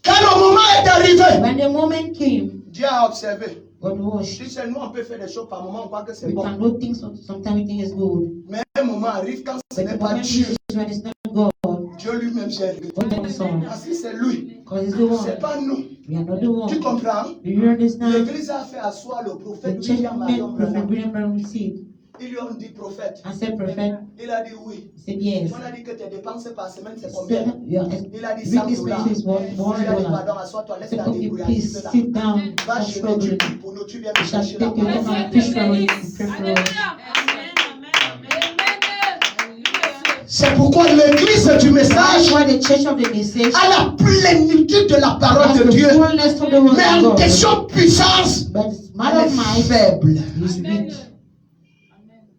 Quand le moment est arrivé, When the moment came, Dieu a observé. God watched. Si seulement on peut faire des choses par moment, on croit que c'est We bon. can do things sometimes we think it's good. Mais un moment arrive quand ce But n'est the pas moment Dieu. is when it's not God, Dieu lui-même gère. God comes on. Parce que c'est lui. Because it's the C'est one. pas nous. We are not the Tu one. comprends? Do you understand? L'église a fait asseoir le The prophète church William Marion met Prophet Branham. William Branham received. Ils lui ont dit prophète. I said, Prophet, Il a dit oui. he said, yes. On a dit que tes dépenses par semaine c'est He combien? said, yeah, Il a dit 100 weekly dollars. expenses was Il a dit $1. pardon, assois-toi, laisse He said, la okay, débrouiller. please sit down, Va stop chez struggling. Dieu pour nous, tu viens We me shall chercher take you, là-bas. come and preach for us and pray for us. Amen, amen, amen. C'est pourquoi l'église du That's message why the church of the message a la plénitude de la parole has de the Dieu. fullness of the word Mais of en God. question de puissance, But elle matter est of might faible. is weak.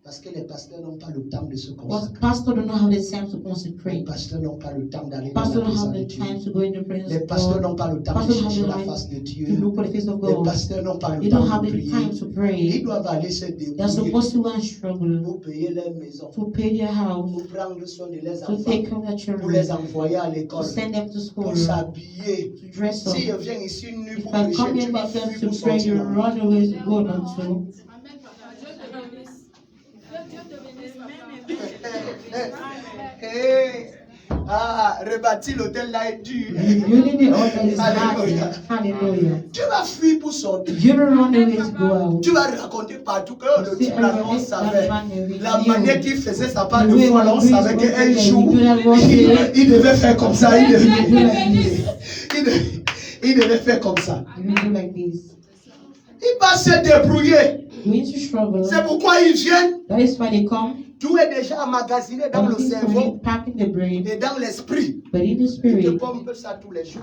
Parce Parce que les pasteurs n'ont pas le temps de se What consacrer. pastor don't have the time to Les consecrate. pasteurs n'ont pas le temps d'aller dans Pastor la don't have présence de the Dieu. time to go in the presence Les of pasteurs God. n'ont pas le temps de Pastor don't have chercher the la time face de to Dieu. look for the face of Les God. pasteurs n'ont pas le They temps don't de have the prier. time to Ils pray. doivent aller se They're débrouiller supposed to go and struggle pour payer leur maison, to pay their house, pour prendre soin de leurs to enfants, take care of their pour les children, envoyer à to l'école, send them to school, pour to s'habiller. dress up. Si je viens ici nu If pour I prêcher, come here tu vas and fuir make pour them to pray, you sortir. run away to go not to. Amen, papa. Dieu te bénisse. Dieu te bénisse, papa. Hey. Ah, rebâtir l'hôtel là est dur. Rebuilding the altar is hard. Alléluia. Hallelujah. Tu vas fuir pour sortir. You will run away to go out. Tu vas raconter partout que le See, type là, on everything savait. that man La knew. manière qu'il faisait sa part de The way foi, là, on he was savait doing qu'un it, jour, he did that one day. il devait faire comme ça. He do like this. Il devait faire comme ça. He will do like this. Il va se débrouiller. Going to struggle. C'est pourquoi ils viennent. That is why they come. Tout est déjà emmagasiné dans le Everything's cerveau already packed in the brain, et dans l'esprit. but in the Tu te spirit, pompes ça tous les jours.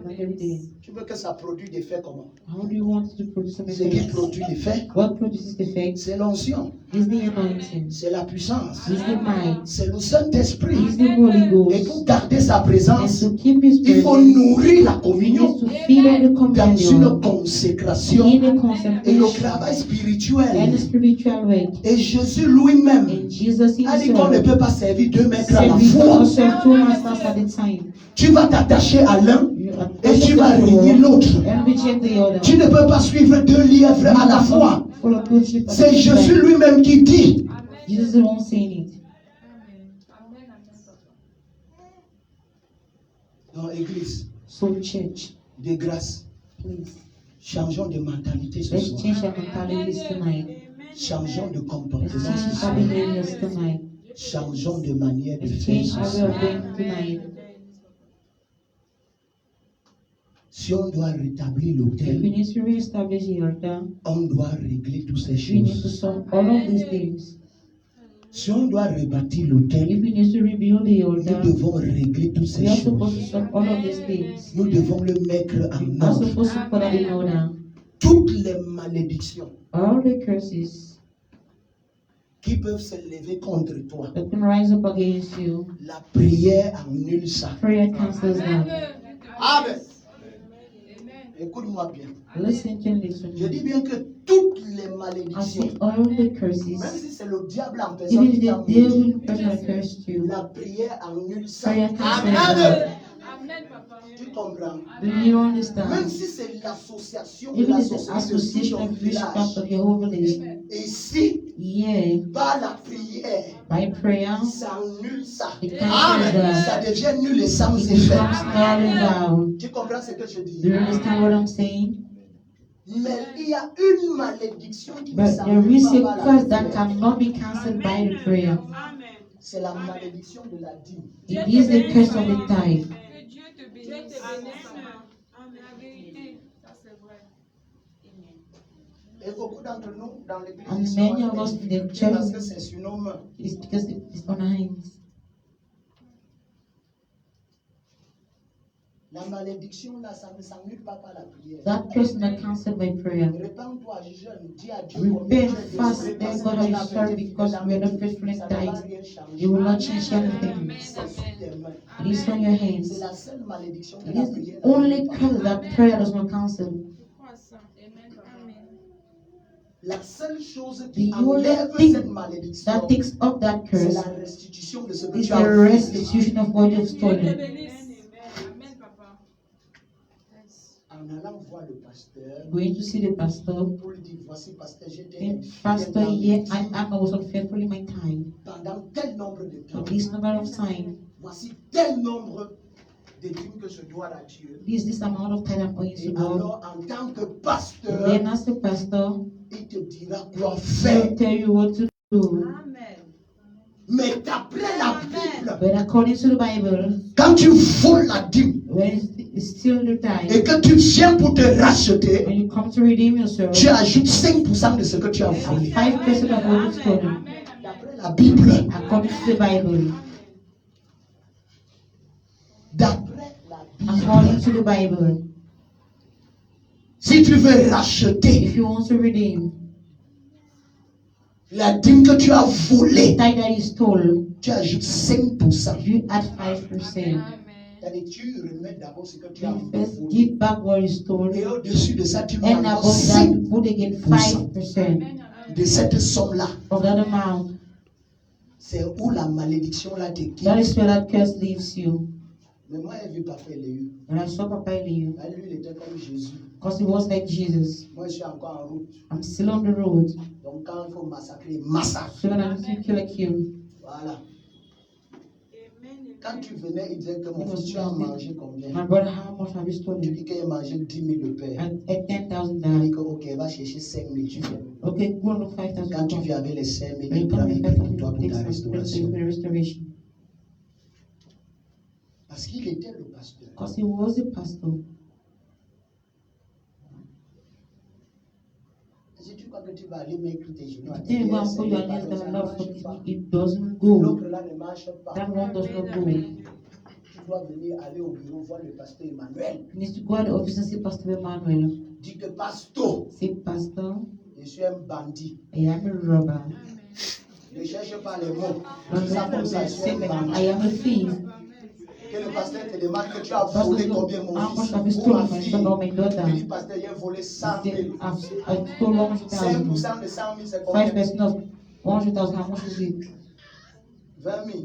not every day. Tu veux que ça produise des faits comment? How do you want to produce some Ce qui effects? produit des faits, What produces the effects c'est l'onction, is the anointing, c'est la puissance, is the might, c'est le Saint-Esprit. is the Holy Et Ghost. pour garder sa And présence, to keep His il faut presence, nourrir la we communion need to feed on the dans communion une consécration in the et le consecration travail and the spirituel. spiritual way. Et Jésus lui-même And Jesus a dit qu'on ne Himself peut pas servir deux maîtres à said la we fois. cannot serve two masters at a time. Tu vas t'attacher à l'un You are et tu attached vas to régner one l'autre. and reject the other. Tu ne peux pas suivre deux lièvres à la fois. Follow two sheep at C'est a Jésus time. lui-même qui dit. Jesus is the one saying it. Dans l'église, So church, de grâce, please, changeons de mentalité ce let's soir. change our mentalities tonight. Changeons de Let's comportement ce change soir. our behaviors tonight. Changeons de manière de Let's faire change ce our way soir. of being tonight. Si on doit rétablir If we l'autel, need to reestablish the altar, on doit régler toutes ces we need to choses. solve all of these things. Si on doit rebâtir If l'autel, we need to rebuild the nous altar, devons régler toutes ces we are supposed to choses. solve all of these things. Nous devons le mettre en We are ordre. supposed to put that in order. Toutes les malédictions All the curses qui peuvent se lever contre toi, that can rise up against you, la prière annule ça. prayer cancels them. Amen. Écoute-moi bien. Listen to this one. Je dis bien que toutes les I malédictions, see all the même curses, si c'est le diable en personne even qui the t'a devil maudit, in person that cursed you, la prière annule ça. prayer cancels Amen. them. Amen, papa. Tu comprends? Do you Même understand? si c'est l'association de Even la if the société de association ton of witchcraft village, of your whole village, ici, yeah, par la prière, by prayer, ça annule ça. it Amen. cancels Ça them. devient nul et sans It effet. becomes null and void. Tu comprends ce que je Do dis? you understand what I'm saying? Mais il y a une malédiction qui ne But there s'annule is pas a par la curse that prière. cannot be cancelled by the prayer. C'est la malédiction de la dîme. It is the curse of the tithe. Que Dieu te bénisse. Amen. La vérité, ça c'est vrai. Et beaucoup d'entre nous, dans l'église, And ici, many on of us in the est- church, parce que c'est sur nos mains. it's because it's on our hands. La malédiction, là, ça ne s'annule pas par la prière. That curse is not cancelled by prayer. Répands-toi, jeûne, dis à Dieu combien tu Repent, es fast, désolé thank parce God que how tu you n'as serve pas because été we are not fidèle. faithful in Ça ne va tithe. rien changer. You will not change anything. C'est sur tes mains. It is on your C'est hands. la seule malédiction que It la is prière the only n'annule pas. curse that prayer does not cancel. Croissant. Amen, papa. La seule chose The qui only enlève thing cette malédiction, that takes up that c'est curse la restitution de ce que is tu as the volé. restitution of what you've Dieu te stolen. bénisse. Amen, papa. En allant voir le pasteur, Going to see the pastor. pour lui dire, voici pasteur, j'étais And infidèle pastor, dans yeah, mes dîmes I was unfaithful in my time. pendant tel nombre de temps. For this number of time, Voici tel nombre de dîmes que je dois à Dieu. this amount of time I'm going to Et go. alors, en tant que pasteur, Then as the pastor, il te dira quoi he'll faire. tell you what to do. Mais d'après la Bible, But according to the Bible, quand tu voles la dîme when it's still the et time, que tu viens pour te racheter, when you come to redeem yourself, tu ajoutes 5% de ce que tu as volé. 5% of what you've stolen. D'après la Bible, According to the Bible, d'après la according Bible, to the Bible, si tu veux racheter, if you want to redeem, La dîme que tu as The volée, tithe that you stole, tu ajoutes 5%. you add 5%. C'est-à-dire, tu remets d'abord ce que tu as You first volé. give back what you stole. Et au-dessus de ça, tu mets And encore above that, you 5% put again 5% de cette somme-là. of that amount. C'est où la malédiction là te That quitte. is where that curse leaves you. Mais moi, j'ai vu Papa Éléu. And I saw Papa Eliu, Lui, il était comme Jésus. because he was like Jesus. Moi, je suis encore en route. I'm still on the road. Donc, quand il faut massacrer, massacre. So when I'm to kill a kill. Voilà. Quand tu venais, il disait que mon fils, tu as mangé combien? My brother, how much have you Tu stolen? dis qu'il a mangé 10 000 de paix. At $10,000. Il dit que, ok, va chercher 5 000, tu viens. Okay, go and look 5,000. Quand tu viens avec les 5 000, And you il come prend with les prix pour 5,000 toi, pour ta for restauration. the restoration. Parce qu'il était le pasteur. Because he was a pastor. Si tu crois que tu vas aller mettre tes genoux à Then you go terre, and put your ça hands ne down and marche love for pas. it doesn't go. L'autre là ne marche pas. That one does not go. Tu dois venir aller au bureau voir le pasteur Emmanuel. You need to go at the office and see Pastor Emmanuel. Dis que pasteur, Say, Pastor, je suis un bandit. I am a robber. Ne cherche pas les mots. Don't Dis ça comme ça, je suis say un like, bandit. I am a thief. Que le pasteur te demande que tu as Pastor, volé combien mon how much fils have you ou ma stolen my fille. son or my Tu dis daughter? pasteur, j'ai volé 100 Say, 000. I've stolen 100,000. 5% de 100 000 c'est combien? 5% of 100,000, how much is it? 20 000.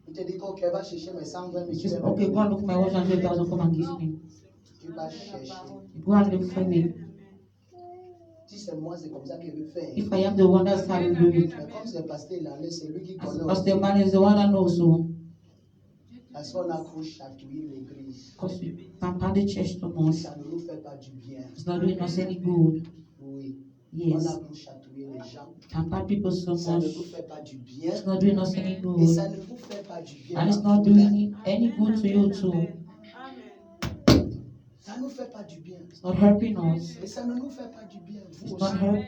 Il te dit ok, va chercher mes 120 000. He Tu says, vas okay, go and look for my 100,000, come and give me. Tu vas chercher. Go and look for me. Si c'est moi, c'est comme ça qu'il veut faire. If I am the one that's how you do it. Mais comme c'est le pasteur, il en est, c'est lui qui connaît. Pastor Man is the one that knows so. Parce qu'on a trop chatouillé l'église. Because we pamper the church too much. Ça ne nous fait pas du bien. It's not doing us any good. Oui. On Yes. a trop chatouillé les gens. Pamper people so Ça ne much. nous fait pas du bien. It's not doing us any Et good. ça ne vous fait pas du bien. And it's not doing any good to you too. Ça ne nous fait pas du bien. It's not helping us. Et ça ne nous fait pas du bien. Vous It's aussi. not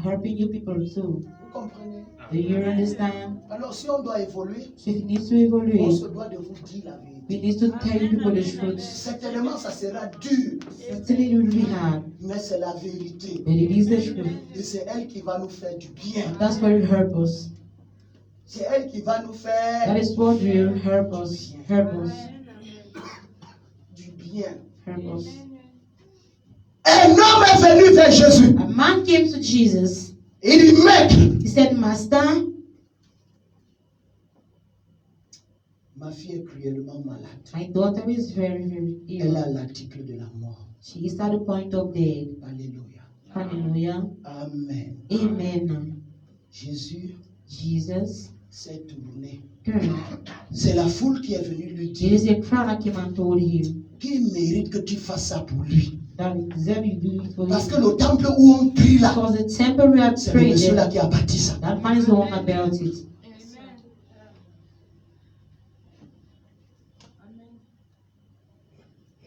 helping you people too. Vous comprenez? Do you understand? Alors si on doit évoluer, So if you need to on evaluate, se doit de vous dire la vérité. we need to tell people the truth. Certainement, ça sera dur, Certainly it will be hard, mais c'est la vérité. but it is the truth. Et c'est elle qui va nous faire du bien. That's what will help us. C'est elle qui va nous That faire is what will help us. Help us. du bien. Help us. Un homme est venu vers Jésus. A man came to Jesus. Il dit, mec, He said, Master, ma fille est cruellement malade. my daughter is very, very Elle ill. a l'article de la mort. She is at the point of death. Alléluia. Hallelujah. Amen. Amen. Jésus Jesus s'est tourné. turned. C'est la foule qui est venue lui It dire is a crowd that came and told him qu'il mérite que tu fasses ça pour lui. that it deserves you do it for Parce que him. le temple où on prie là, Because the temple we have c'est le prayed monsieur là in, qui a bâti ça. that man is the one that built it.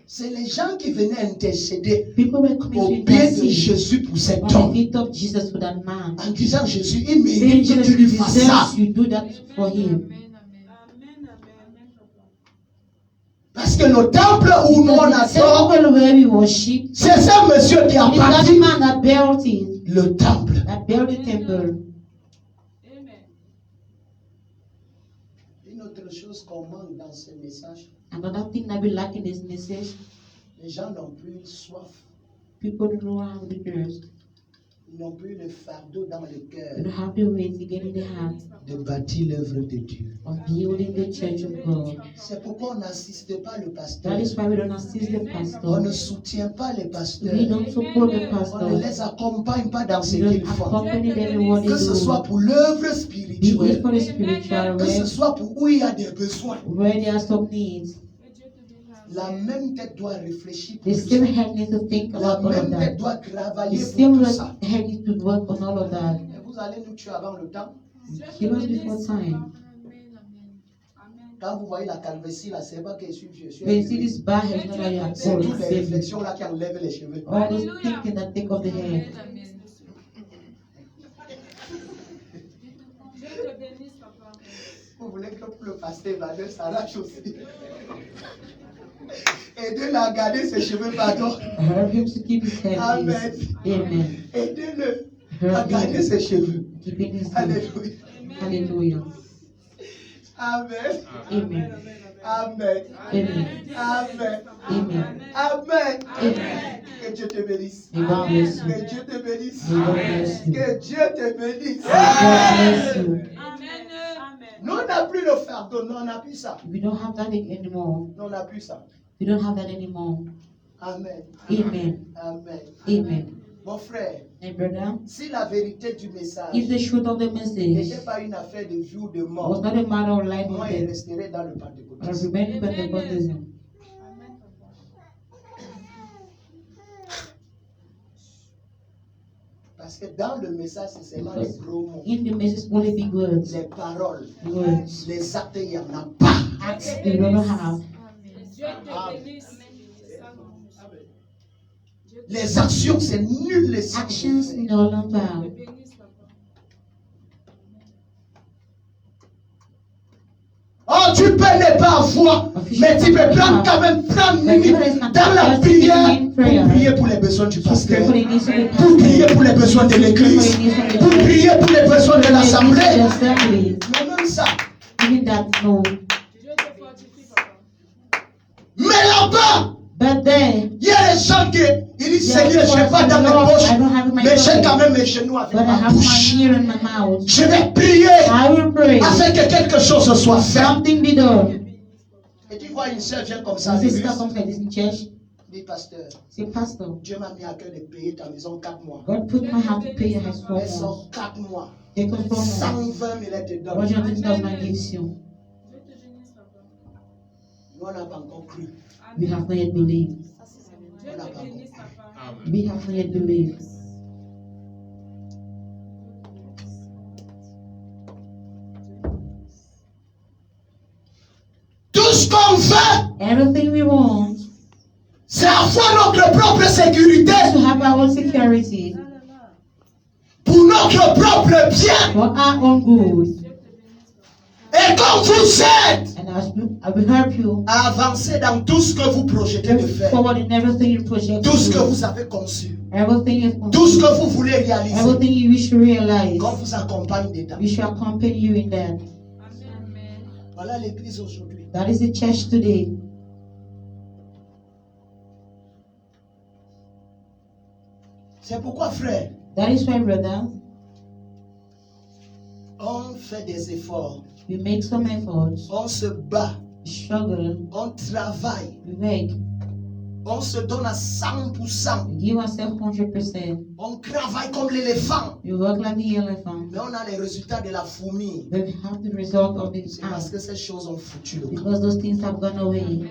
C'est les gens qui venaient intercéder People were coming au to pied de intercede Jésus pour cet on the homme. feet of Jesus for that man. En disant Jésus, il Saying, mérite que Jesus, tu lui he fasses ça. deserves you do that for him. Parce que le temple où nous on Because the adore, temple where we worship, c'est ce monsieur qui a it is that bâti man that built it, le temple. that built the temple. Une autre chose qu'on manque dans ce message, Another thing that we lack in this message, les gens n'ont plus soif, people don't know how to thirst. ils n'ont plus le fardeau dans le They cœur don't have the weight to get in the hand de bâtir l'œuvre de Dieu. of building the church of God. C'est pourquoi on n'assiste pas le pasteur. That is why we don't assist the On pastor. ne soutient pas les pasteurs. We don't support the On ne pastor. les accompagne pas dans ce We qu'ils don't font. accompany them in what they Que ce soit do. pour l'œuvre Be it spirituelle, for the spiritual que ce way, soit pour où il y a des besoins. where there are some needs. La même tête doit réfléchir The pour same ça. head needs to think La about all of même that. tête doit The travailler pour same tout ça. head needs to work on all of that. Et vous allez nous tuer avant le temps. Kill us before time. Quand vous voyez la calvitie là, c'est pas que je suis vieux. Je suis When you see vieux. this bad head, not that you are C'est old, toutes it's les baby. réflexions là qui enlèvent les cheveux. All those thinking that take off the hair. Vous voulez que pour le pasteur Emmanuel s'arrache aussi. Aidez-le à garder ses cheveux, pardon. Help him to keep his head Amen. please. Amen. Aidez-le. à hurt garder him, ses cheveux. keeping his teeth. Alléluia. Hallelujah. Amen. Amen. Amen. Amen. Amen. Amen. Amen. Amen. Que Dieu te bénisse. May God bless you. Que Dieu te bénisse. May God bless you. Que Dieu te bénisse. May God bless you. Amen. Nous, on n'a plus le fardeau. Non, on n'a plus ça. We don't have that anymore. Non, on n'a plus ça. We don't have that anymore. Amen. Amen. Amen. Amen. Mon frère, My brother, si la vérité du message if the truth of the message n'était pas une affaire de vie ou de was mort, not a matter of life or moi, il death, resterait dans le I pentecôtisme. remain Pentecostalism. Parce que dans le message, c'est seulement les gros mots. In the message, only big words. Les paroles, Words. les actes, il n'y en a pas. Acts we don't have. Dieu te bénisse. Les actions, c'est nul. Les Actions no longer. Bénisse, papa. Oh, tu peux ne pas avoir, mais tu peux prendre quand même 30 minutes dans la prière pour prier pour les besoins du pasteur, pour prier pour les besoins de l'église, pour prier pour les besoins de l'assemblée. Mais même ça. Even that, no. Dieu te fortifie, papa. Mais là-bas, But there, il y a des gens qui disent Seigneur, je n'ai pas dans mes poches, mais j'ai quand même mes genoux avec but I ma have my bouche. ear in my mouth. Je vais prier I will pray. afin que quelque chose soit fait. Something be done. Et tu vois une soeur vient comme ça, The elle sister comes like this in church. dit pasteur, Say, Pastor, Dieu m'a mis à cœur de payer ta maison 4 mois. God put my heart to pay your house for Elles more. sont 4 mois. Take us for more. 120 000 elle te donne. What you think does not gives you? Dieu te bénisse, papa. Nous, on n'a pas encore cru. We have not yet believed. Dieu te bénisse, papa. We have not yet believed. Tout ce qu'on fait, Everything we want c'est avoir notre propre sécurité, to have our own security pour notre propre bien. for our own good. Et qu'on vous aide And I will help you à avancer dans tout ce que vous projetez de move faire, forward in everything you project. tout ce to que do. vous avez conçu, Everything you tout ce consider. que vous voulez réaliser. Everything you wish to realize. Qu'on vous accompagne dedans. We shall accompany you in that. Amen. Voilà l'église aujourd'hui. That is the church today. C'est pourquoi, frère, That is why, brother, on fait des efforts, we make some efforts, on se bat, we struggle, on travaille, we work, on se donne à 100%, we give ourselves 100%. on travaille comme l'éléphant, We work like the elephant, mais on a les résultats de la fourmi. but we have the result of the C'est parce ant que ces choses ont foutu le camp. because those things have gone away.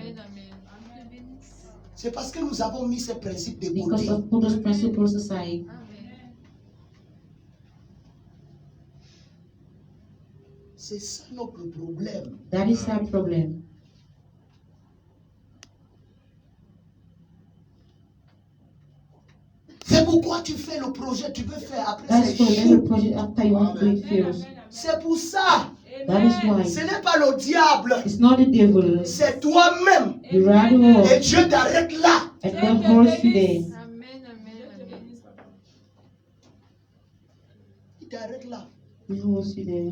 C'est parce que nous avons mis ces principes de Because côté. of put those principles aside. C'est ça notre problème. That is our problem. C'est pourquoi tu fais le projet, tu veux faire après That's c'est why every chaud. project after you want to do it feels. C'est pour ça. That is Ce why n'est pas le diable, it's not the devil. c'est toi-même. You rather Et walk Dieu t'arrête là. and God holds you there. Il t'arrête là. He holds you there.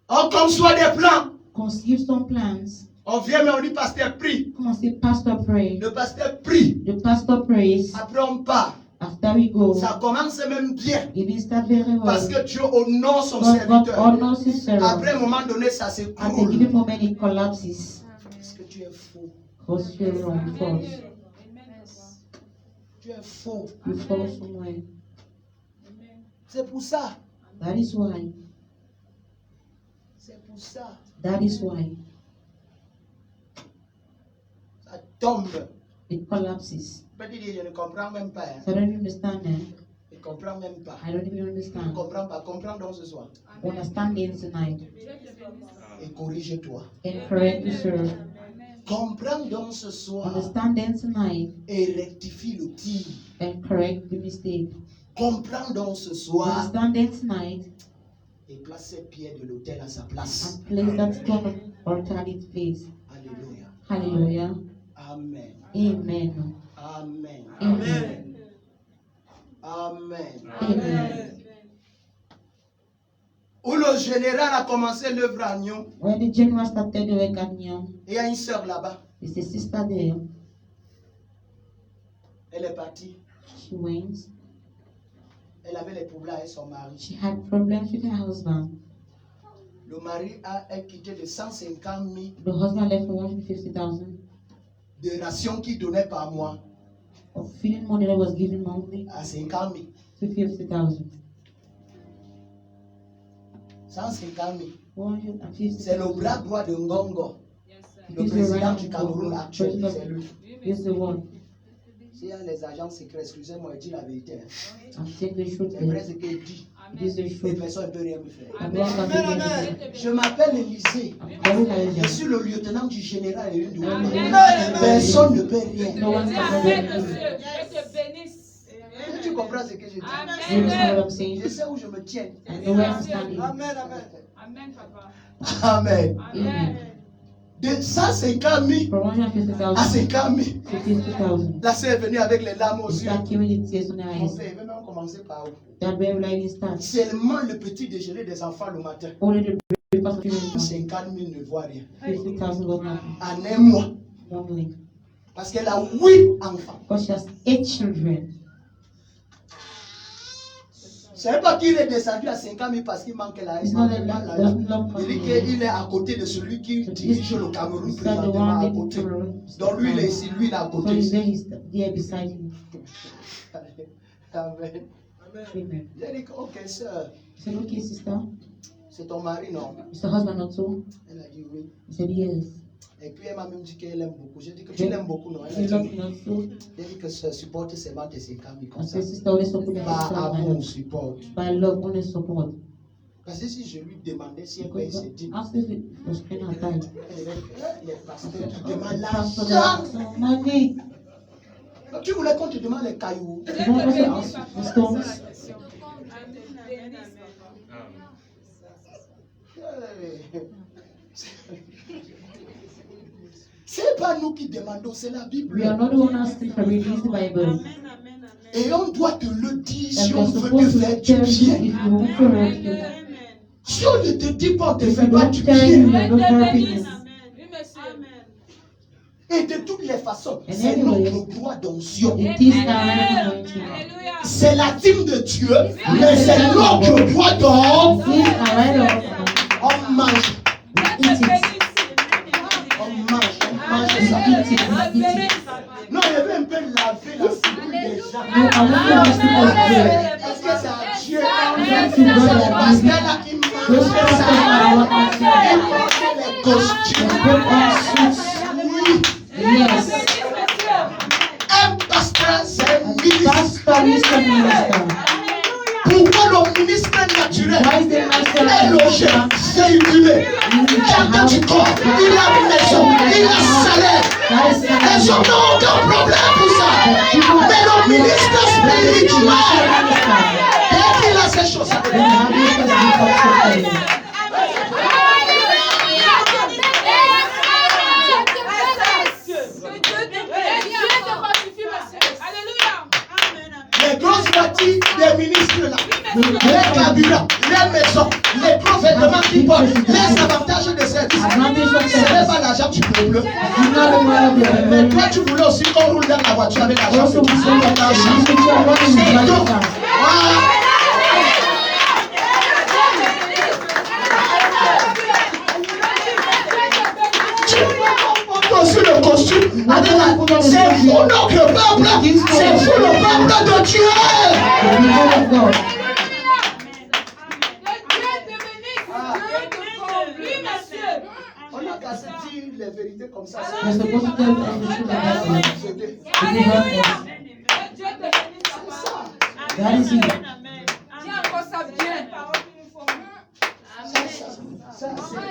On conçoit des plans. Conceive some plans. On vient mais on dit pasteur prie. Come on, say, Pastor, pray. Le pasteur prie. The pastor prays. Après on part. After we go, Ça commence même bien. it will start very Parce well. que Dieu honore son God serviteur. honors his servant. Après un moment donné, ça At a s'écroule. given moment, it collapses. Parce que tu es faux. Because you're wrong, false. Tu es faux. You fall somewhere. C'est pour ça. That is why. C'est pour ça. That is why Ça tombe. it collapses. Petit dire, je ne comprends même pas. hein. So I don't understand that. Je ne comprends même pas. I don't even Je ne understand. comprends pas. Comprends donc ce soir. Understand it tonight Et corrige-toi. and correct yourself. Comprends donc ce soir. Understand it tonight Et rectifie le tir. and correct the mistake. Comprends donc ce soir. Understand it tonight Et place ces pierres de l'autel à sa place. and place that stone or at its face. Alléluia. Hallelujah. Amen. Amen. Amen. Amen. Amen. Amen. Où le général a commencé l'œuvre à Nyon. When the general started the work at Nyon, Et il y a une sœur là-bas. there's a sister there. Elle est partie. She went. Elle avait les problèmes avec son mari. She had problems with her husband. Le mari a quitté de 150 000 The husband left for 150,000 de rations qu'il donnait par mois of feeding money that was given monthly à 50 000. to 50,000. 150 000. 150,000. C'est le bras droit de Ngongo, le He's the président right du hand Cameroun of actuel. the C'est lui. He's the one. S'il y a les agents secrets, excusez-moi, je dis la vérité. I'm saying the truth C'est vrai there. ce qu'il dit. It is the Et truth. personne ne peut rien me faire. I'm not going to do anything. Je m'appelle Élisée. Very Je nice. suis le lieutenant du général et du Amen. Personne ne peut rien. No one can do Amen, anything. monsieur. Dieu te bénisse. Est-ce que tu comprends ce que je dis? You understand Amen. what I'm saying? Je sais où je me tiens. I know where I'm standing. Amen. Amen, papa. Amen. Amen. De 150 000 From à 150,000 50 000. to 50,000. La sœur est venue avec les larmes aux yeux. Start carrying the tears on her Mon eyes. père, il veut même commencer par où? That very light starts. Seulement le petit déjeuner des enfants le matin. Only the breakfast of children. 50 000 ne voit rien. 50,000 was nothing. En un mois. Only. Parce qu'elle a 8 enfants. Because she has 8 children. Je ne sais pas qu'il est descendu à 50 000 parce qu'il manque la It's not that doesn't love Il dit money. qu'il est à côté de celui qui dirige le Cameroun He's not the présentement one à living côté. Cameroon. Donc lui, il est ici, lui, il est à So côté. he's there, he's there beside him. Amen. Amen. J'ai dit, ok, sœur, I said, okay, sister. c'est ton mari, non? Is the husband also? Elle a dit oui. I said, yes. Et puis elle m'a même dit qu'elle aime beaucoup. J'ai dit que tu l'aimes beaucoup, non? Elle You a love dit me oui. also? Elle dit que ça supporte seulement tes 50 000 comme I ça. said, sister, always support your Pas sister. amour, support. By love, only support. Parce que si je lui demandais si elle paye Because ses dîmes, ask if it was paying her tithe. elle dirait que les pasteurs qui demandent Pastor, l'argent. there's no money. Tu voulais qu'on te demande les cailloux. You don't want to ask the stones. C'est pas nous qui demandons, c'est la Bible. We are not the one asking for reading the Bible. Et on doit te le dire And si on we're veut te supposed to faire du tell you bien. if you want to hurt you. Si on ne te dit pas, on ne te If fait you pas don't du tell you, bien. you're not helping you. Oui, monsieur. Et de toutes les façons, And c'est anyways, notre droit d'onction. It is our anointing. Alléluia. C'est la dîme de Dieu, mais c'est notre droit d'homme. It is our right offering. On mange, We eat it. on mange We ça. eat it. We eat it. Non, je veux un peu laver la figure des gens. No, I want to use people's bread. Est-ce que c'est à Dieu? Thank you, God, that Parce is qu'elle it. a qui Those mange pastors ça. are what I Ils said. portent les They costumes. put on suits. Oui, Yes. un pasteur, c'est un ministre. Pastor is a minister. Pourquoi le ministre naturel Why is the master est logé, véhiculé, garde du corps, il a une maison, il a un salaire. That is Les hommes n'ont aucun problème pour ça. Mais le ministre spirituel, dès qu'il a ces choses, les grosses voitures des ministres là, les carburants, les maisons, les gros vêtements qu'ils portent, les avantages de service, ce n'est pas l'argent du peuple. Mais toi, tu voulais aussi qu'on roule dans la voiture avec l'argent de qui sont dans l'argent. Donc, voilà. Tu peux aussi le costume avec la... C'est vous notre peuple, c'est vous le peuple de Dieu. On a qu'à se dire les vérités comme ça. You're supposed to tell them the truth about it. That is it. Ça,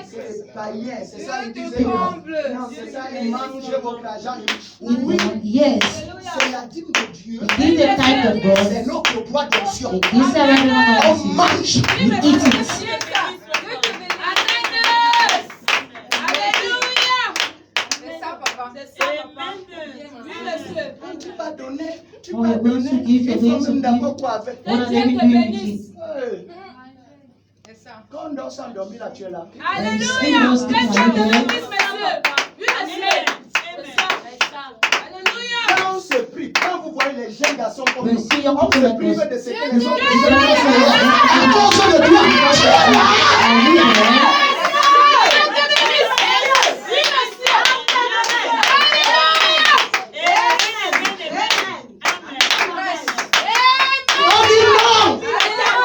c'est païen, c'est ça, ils disaient. Non, c'est ça, ils mangent votre argent. Oui, Yes. c'est la dîme de Dieu. It is the type of God. C'est notre droit d'onction. It is our right On anointing. mange. We eat it. On ne dit pas donner, tu Oh, vas you're going to donner, give, il you're faut going to même d'abord give. quoi avec. What are Dieu they te doing with bénisse. it? Hey, C'est ça. quand on dort sans dormir là, tu es là. Alléluia. Sing Que Dieu those te things, bénisse, monsieur. Oui, monsieur. C'est ça. Alléluia. Quand on se prive, quand vous voyez les jeunes garçons comme We nous, see young on people se like prive us. de ce que les autres Because font. À cause de toi, tu es là. Are you there? On dit non,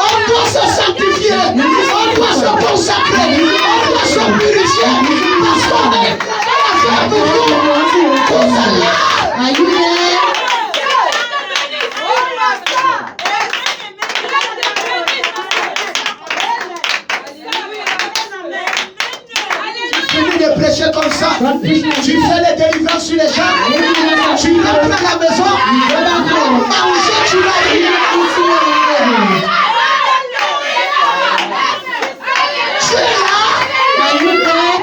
on doit se sanctifier, on doit se consacrer, on doit se purifier, parce qu'on est à la fin pour vous. Vous êtes là. Are you there? Finis de prêcher comme ça. God preach to Tu you. fais les délivrances sur les gens. Tu rentres à la maison. Manger, tu vas venir. Tu es là. Are you there?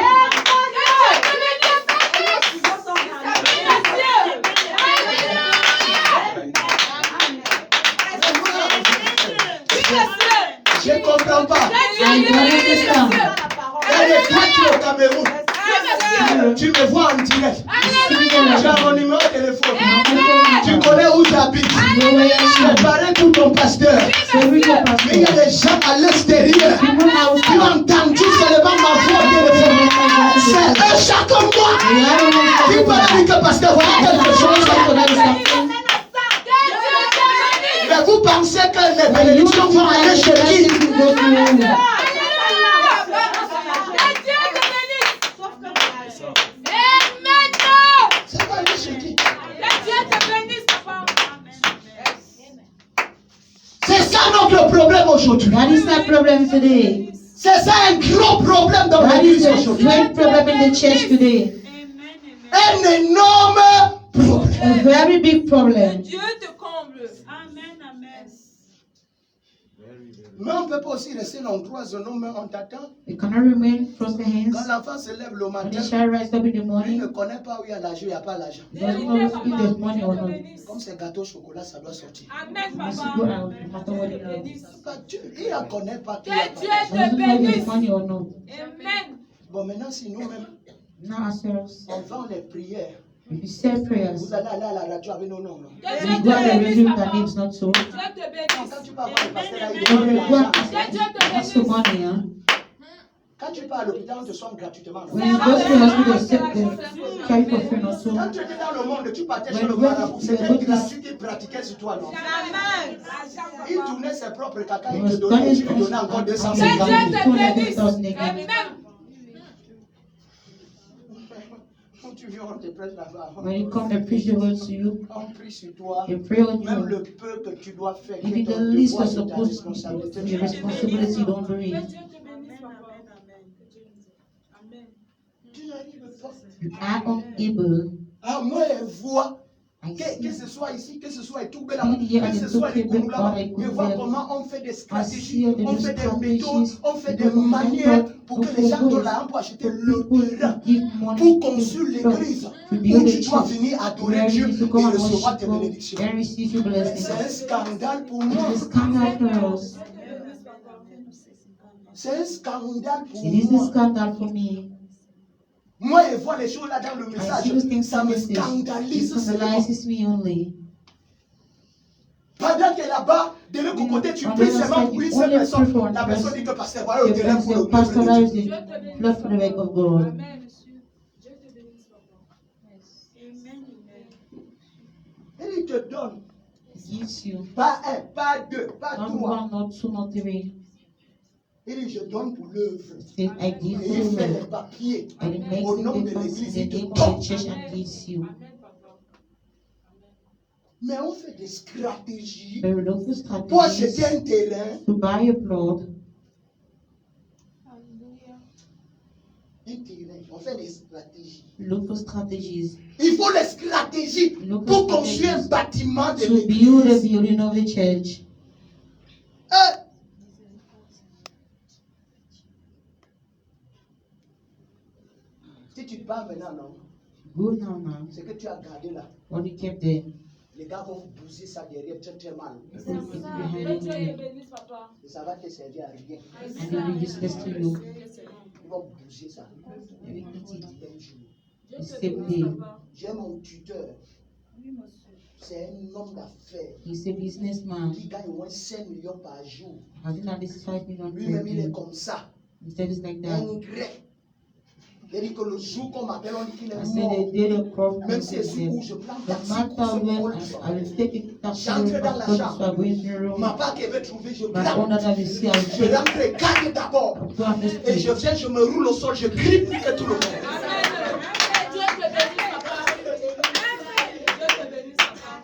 Je ne comprends pas. I don't understand. Regardez, toi qui es au Cameroun, tu me vois en direct. Tu as mon numéro de téléphone. Tu connais où j'habite. Je parlais pour ton pasteur. Mais il y a des gens à l'extérieur qui ont entendu seulement ma voix au téléphone. C'est un chat comme moi qui parlait avec le pasteur. Voilà quelque chose. Mais vous pensez que les bénédictions vont aller chez qui? Ça va aller chez qui? C'est ça notre problème aujourd'hui. That is the problem today. C'est ça un gros problème dans That is l'église the aujourd'hui. great problem in the church today. Un énorme problème. A very big problem. Dieu te comble. Amen, amen. Mais on ne peut pas aussi rester dans 3 ans, mais on t'attend. You cannot remain cross the hands. Quand l'enfant se lève le When matin, the child rises up in the il ne morning, connaît pas où il y a l'argent, il n'y a pas l'argent. he doesn't know if there's money or not. Comme c'est gâteau au chocolat, ça doit sortir. Amen, He must papa. go out, no matter what it is. Il ne connaît pas qu'il Que y a pas Dieu d'argent. He doesn't te know if there's bénisse. money or not. Amen. Bon, maintenant, si nous-mêmes, Now ourselves, on vend les prières, if you say prayers, vous allez aller à la radio avec nos noms. Non? Que when Dieu you te go out and bénisse, reveal their papa. names not so, Dieu te Quand bénisse. tu parles à le pasteur, là, il when donne you go l'argent. and ask for money, huh? Quand tu pars à l'hôpital, on te soigne gratuitement. Non? When you go to the hospital, they carry for free not so. Quand tu étais dans le monde, tu partais When chez le you go marabout, to c'était the gratuit qu'il pratiquait sur toi. Non? Amen. Il tournait ses propres caca, He il was te donnait, done tu lui donnais encore it 250. Que Dieu te bénisse. again. Amen. Quand tu viens, on te prête là-bas. When you come and preach the word to you, On prie sur toi. they pray on Même you. le peu que tu dois faire, que Even the ton least devoir you're et ta supposed to responsabilité. do, your responsibility, don't do Que it. Dieu te bénisse, papa. Amen. Tu n'arrives pas. You are unable. À moi, voir. I Que see. ce soit ici, que ce soit et tout, Here and que ce in soit les Tokyo, Kounoula, God, I de could voir tell. comment on fait des I stratégies, see the on new fait des méthodes, strategies, on fait the des manières method pour que of les gens ways donnent l'argent pour acheter for le people terrain, to give money pour to construire l'église, to où build tu a dois church venir adorer where Dieu you to come et and recevoir tes worship bénédictions. God and receive your C'est un blessings. scandale pour moi. It's a scandal for us. C'est un scandale pour It is a moi. scandal for me. Moi, je vois les choses là dans le I message, see those things ça in me message. It scandalise. scandalizes me only. Pendant que là-bas, de l'autre côté, tu On pries the other seulement side, pour une you seule only personne. pray for one La personne person. dit que pasteur, voilà le The terrain pour le pastor peuple de is Dieu. the blood for the work of God. Amen, monsieur. Dieu te bénisse, papa. Amen. Et il te donne, He gives you pas un, pas deux, pas not trois. one, not two, not three. Il dit, je donne pour l'œuvre. Say, I give Et il you fait les the papiers. and it makes Au nom the de difference in l'église, the il te name of donne. the church and gives you. Amen, papa. Mais on fait des stratégies The local pour acheter strategies un terrain. to buy a plot. Alléluia. Un terrain, on fait des stratégies. Local strategies Il faut les stratégies Local pour construire un strategies bâtiment de to build a l'église. building of the church. Si tu pars maintenant, non, Go now, ce que tu as gardé là, what you kept there, Les gars vont bouger ça derrière très très mal. Que Dieu te bénisse, papa. Et ça va te servir à rien. And they will useless to you. Ils vont bouger ça. They will eat it. Dieu The te same bénisse, day. papa. J'ai mon tuteur. C'est un homme d'affaires He's a businessman. qui gagne au moins 5 millions par jour. I think that this is 5 million per Lui-même, il est day. comme ça. Instead, it's like that. Un grec. Il dit que le jour qu'on m'appelle, on dit qu'il I est said mort. the day the prophet Même was si c'est où there. je prends The taxi pour matter ce when rôle. I will take it back to J'entre the dans la pastor, chambre. so I go in the room. Ma part qui veut trouver, je My prends. own that I will see, I will Je take. rentre, garde d'abord. I go on the Et je street. viens, je me roule au sol, je crie plus que tout le monde. Amen. Dieu te bénisse, papa. Dieu te bénisse, papa.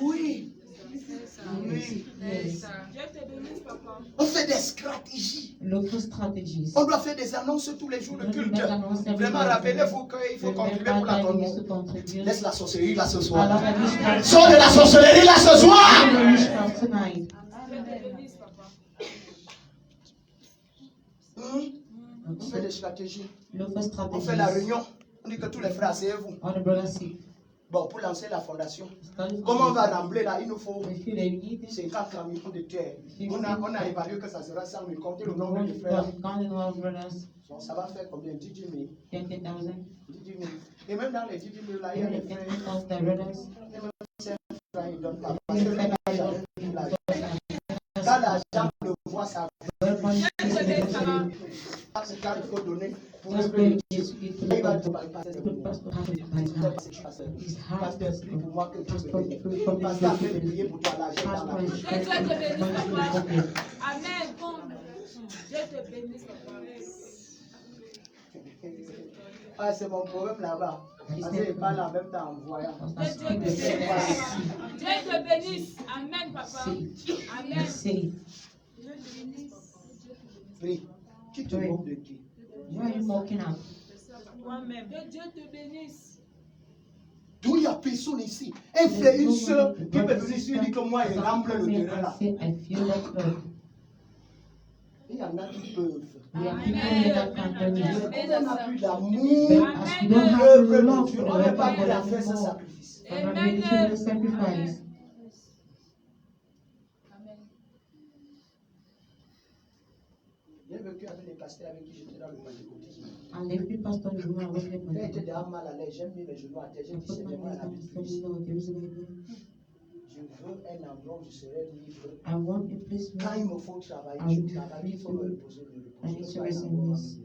Oui. Oui. Yes. Dieu te bénisse, papa. On fait des stratégies. Look for strategies. On doit faire des annonces tous les jours de Don't culte. make annonce every Vraiment, day. rappelez-vous qu'il faut contribuer pour Remember that you l'atonement. need to contribute. Laisse la sorcellerie là ce I soir. love that witchcraft. Sors de la sorcellerie là ce soir. I love witchcraft tonight. Dieu te bénisse, papa. On fait des stratégies. Look for On fait la strategies. réunion. On dit que tous les frères, asseyez-vous. All the brothers sit. Bon, pour lancer la fondation. Study Comment on va for rembler là? Il nous faut this. If you need it, 50 camions de terre. On a évalué que ça sera 100 000. Comptez le the nombre de one frères. counting all brothers, Bon, ça va faire combien? 10 000. 20,000. 10 000. Et même dans les 10 000 là, il y a Even des the frères. 20,000 brothers. Frères, ils donnent pas. Parce que eux, l'argent, quand l'argent le voit, ça c'est quand il faut donner pour Just le pray pays. Jesus give to Il the va people. te bypasser. Put pastor hand in my hand. His heart Pasteur, is prie pour moi que Dieu pastor me pray bénisse. for me Pasteur, to fais be prier pour toi l'argent dans la pastor is bouche. praying Dieu te bénisse, for me papa. to be Amen. Dieu te bénisse, papa. Ah, c'est mon problème là-bas. Parce qu'il parle en même temps en voyant. I speak the same way. Dieu te bénisse. Amen, papa. Say it. Amen. Say it. Dieu te bénisse, papa. Prie. Tu te moques de qui? Why are you mocking out? Toi-même. Que Dieu te bénisse. D'où il y a personne ici. Un frère, une soeur qui peut venir ici et dire que moi, il remble le terrain là. Say, I feel that love. Il y en a qui peuvent. We are people here that can do Mais this. comme on n'a plus But d'amour, as we don't have l'œuvre de love Dieu, for on the n'est pas people prêt à faire ce anymore, sacrifice. we're not ready to do the sacrifice. J'ai vécu avec les pasteurs avec qui j'étais dans le pentecôtisme. And every pastor in the room was Quand j'étais like, déjà mal à l'aise, j'ai mis mes genoux à terre, j'ai I dit put my Seigneur, moi, knees la down vie and said, Lord, there is a way. je veux un endroit où je serai libre. I want a place Quand where il me faut travailler, I je will travaille, be il faut me free. reposer, me reposer. I need Je to veux rest un in endroit peace.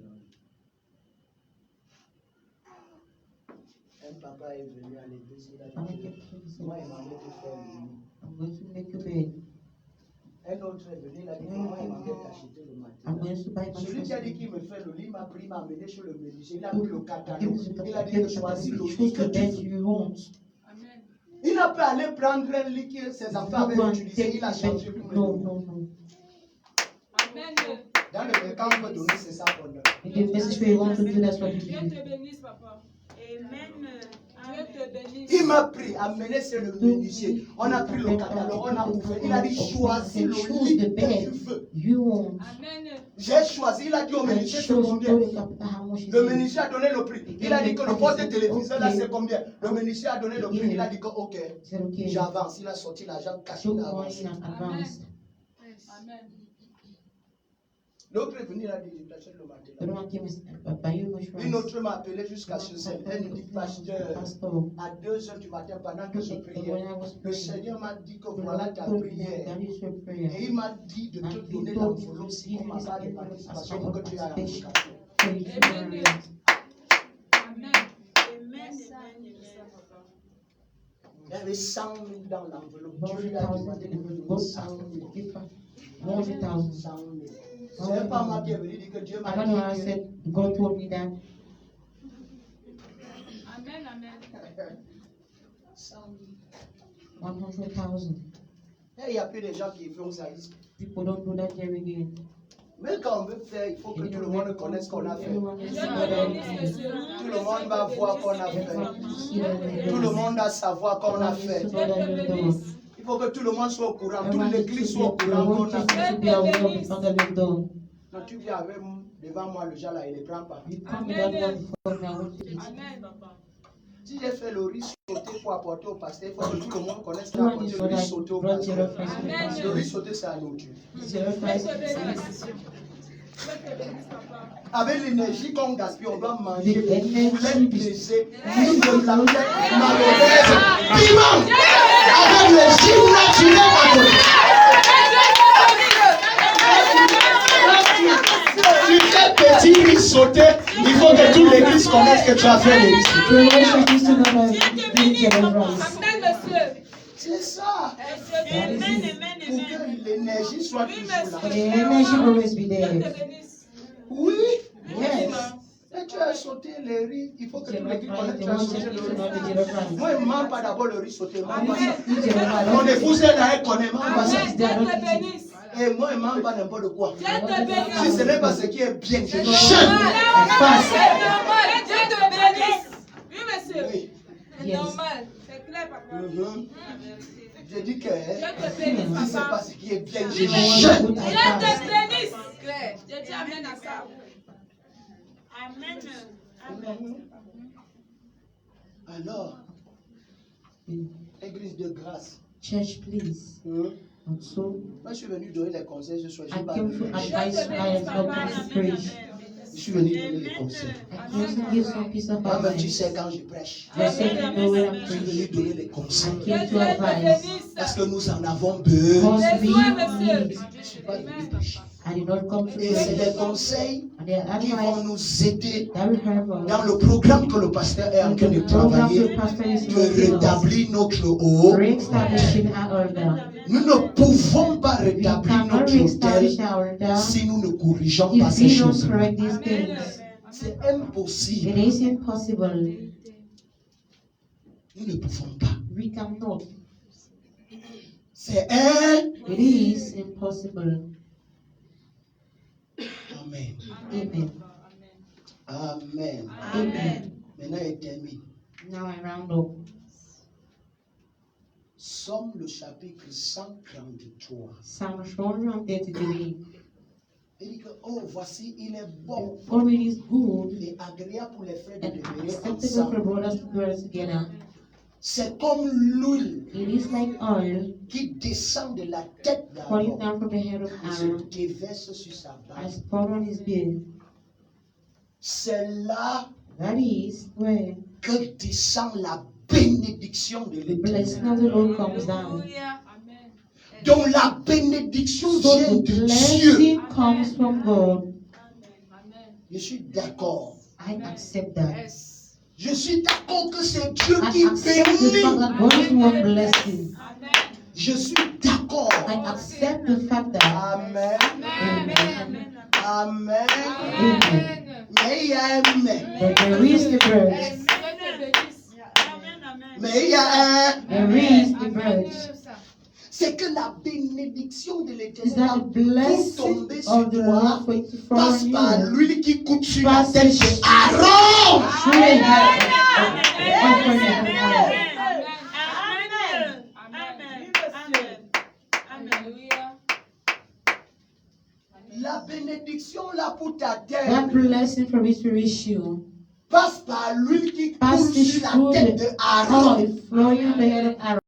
Un papa est venu à l'église, il a And I dit kept telling que moi, myself, il m'a mis de faire le lit. I'm going to make a bed. Un autre est venu, il a dit que moi, il m'a mis d'acheter le I'm matin. going to buy my Celui qui a dit first qu'il me fait le lit, m'a pris, m'a amené chez le menuisier, il a pris le bed. catalogue, il a dit que Choose choisis le lit the que tu bed veux. you want. Amen. Il n'a pas allé prendre un lit que ses enfants Don't avaient go and utilisé, take il a the changé bed. tout No, le no, no. Amen. Dans le mercat, on peut donner, c'est ça qu'on donne. In the message where you want to do, that's what you Dieu do. te bénisse, papa. Amen. Dieu te bénisse. Il m'a pris, amené chez le menuisier. On a pris le catalogue, on a ouvert. Il a dit choisis le lit que tu veux. You want. Amen. J'ai choisi, il a dit au I menuisier c'est chose combien. to how much is Le it. menuisier a donné le prix. Il a dit que le poste de téléviseur là c'est combien. Le menuisier a donné le prix. Il a dit que ok, I said, okay, j'avance. Il a sorti l'argent caché took d'avance. money in advance. Amen. L'autre est venu, il a dit je t'achète le The matelas. one came and buy you much Une rice. autre m'a appelé jusqu'à chez elle. Elle me dit pasteur, Pastor, à 2h du matin pendant que je when priais, I was le praying, Seigneur m'a dit que the voilà Lord ta told me prière. that is your Et prayer. il m'a dit de te And he donner told me l'enveloppe to si give comme you ma this part de envelope participation as pour que part tu of aies la participation. vocation. So you can Amen. marry. Amen. Amen. Amen. Il y avait 100 000 dans l'enveloppe. Dieu 100,000 lui a demandé de me in donner both 100 aspects 000. of different. 100,000. 100 000. C'est pas moi qui ai venu dire que Dieu I m'a don't know how I dit said God told me that. Amen. Amen. que 100 000. 100,000. Et il n'y a plus de gens qui font ça ici. People don't do that here again. Mais quand on veut faire, il faut que tout le monde connaisse ce qu'on a fait. Everyone is Dieu what te I bénisse, did. monsieur. Tout le monde va voir qu'on a fait. Everyone will see what I Tout le did. monde va savoir qu'on a fait. Dieu te bénisse. Il faut que tout le monde soit au courant. Toute Everyone l'église needs soit au to be, the courant whole qu'on a church fait. needs to be aware of the thing that we've done. Donc tu viens avec devant moi, le gens là, il ne les prend pas. You come without one before me, I want to eat. Amen, papa. Si j'ai fait le riz sauté pour apporter au pasteur, il faut que tout le monde connaisse Everyone apporter is le what riz I sauté au brought your pasteur. reference to the Amen. Le pastor. riz sauté, c'est la nourriture. It's your Dieu reference te to the bénisse. pastor. Dieu te bénisse, papa. Avec l'énergie qu'on gaspille, on doit manger With poulet energy, brisé, huile de la tête, mayonnaise, piment, avec le gym naturel à côté. Tu fais petit riz sauté, il faut que toute l'église connaisse que tu as fait le riz sauté. your worship is to know that you did your reference. Amen, monsieur. C'est ça. Amen, Pour que l'énergie soit toujours là. For the energy always be Dieu there. te bénisse. Oui. Yes. Et tu as sauté le riz, il faut que It's toute your l'église reference. connaisse que The tu as worship sauté is le to know riz. that your reference. Moi, je ne mange pas d'abord le riz sauté. Moi, Amen. Eat your mon reference. épouse est là, elle connaît. Moi, Amen. ça. Dieu te bénisse. Et moi, je ne mange pas n'importe quoi. Dieu te bénisse. Si ce n'est pas ce qui est bien, je C'est jeûne. normal. C'est normal. Dieu te bénisse. Oui, monsieur. Oui. C'est Yes. normal. C'est clair, papa. Mhm. Je dis que Dieu te bénisse, si ce n'est pas papa. ce qui est bien, je You know what jeûne. good Dieu I te fast. bénisse. Claire. Je dis amen à ça. Amen. Alors, église de grâce. Church, please. Also, Moi, je suis venu donner les conseils ce soir. Je I n'ai pas came donné to les conseils. advise, I am not going to preach. Je suis venu donner les conseils. I came to give some piece of Moi-même, tu advice. sais quand je prêche. I said you know when I'm Je suis venu preaching. donner les conseils. I Dieu came to te advise. bénisse. Parce que nous en avons besoin. Because we Besoin, monsieur. need. Je ne suis pas venu prêcher. I did not come to Et c'est preach. des conseils And they are qui vont advice nous aider that will help dans us. le programme que le pasteur est en train de The program travailler, the pastor is de working on. rétablir notre haut. Re-establishing our order. Nous ne pouvons pas We rétablir cannot notre re-establish hôtel our order si nous ne corrigeons pas if ces we don't choses. correct these things. C'est It impossible. is impossible. Nous ne pouvons pas. We cannot. C'est un. It is impossible. Amen. Amen. Amen. Amen. Maintenant, il termine. Now I round up. Somme le chapitre 133. Psalm 133. Il dit que, oh, voici, il est bon For it is good et agréable pour les frères de and demeurer acceptable for ensemble. brothers to dwell together. C'est comme l'huile It is like oil qui descend de la tête falling d'Aaron down from the head of et se Aaron déverse sur sa as barbe. poured on his beard. C'est là That is where que descend la bénédiction de the blessing l'Éternel. of the Lord comes down. Amen. Donc la bénédiction So vient the de Dieu. blessing comes from God. Amen. Je suis d'accord. I accept that. Yes. Je suis d'accord que c'est Dieu I qui accept the fact bénit. that God is one blessing. Amen. Je suis d'accord. I accept the fact that. Amen. Amen. Amen. Amen. Mais il y a un mais. But there is the birds. Dieu te bénisse. Mais il y a un. There is the birds. C'est que la bénédiction de Is l'Éternel that the pour blessing tomber sur of the toi Lord for it to fall passe on par you? l'huile qui coûte sur la Passe tête de Aaron. through the head of Aaron. Alléluia. La bénédiction là pour ta tête That blessing from his ratio passe par l'huile qui coule passes sur through la tête de the Aaron. oil flowing on the head of Aaron.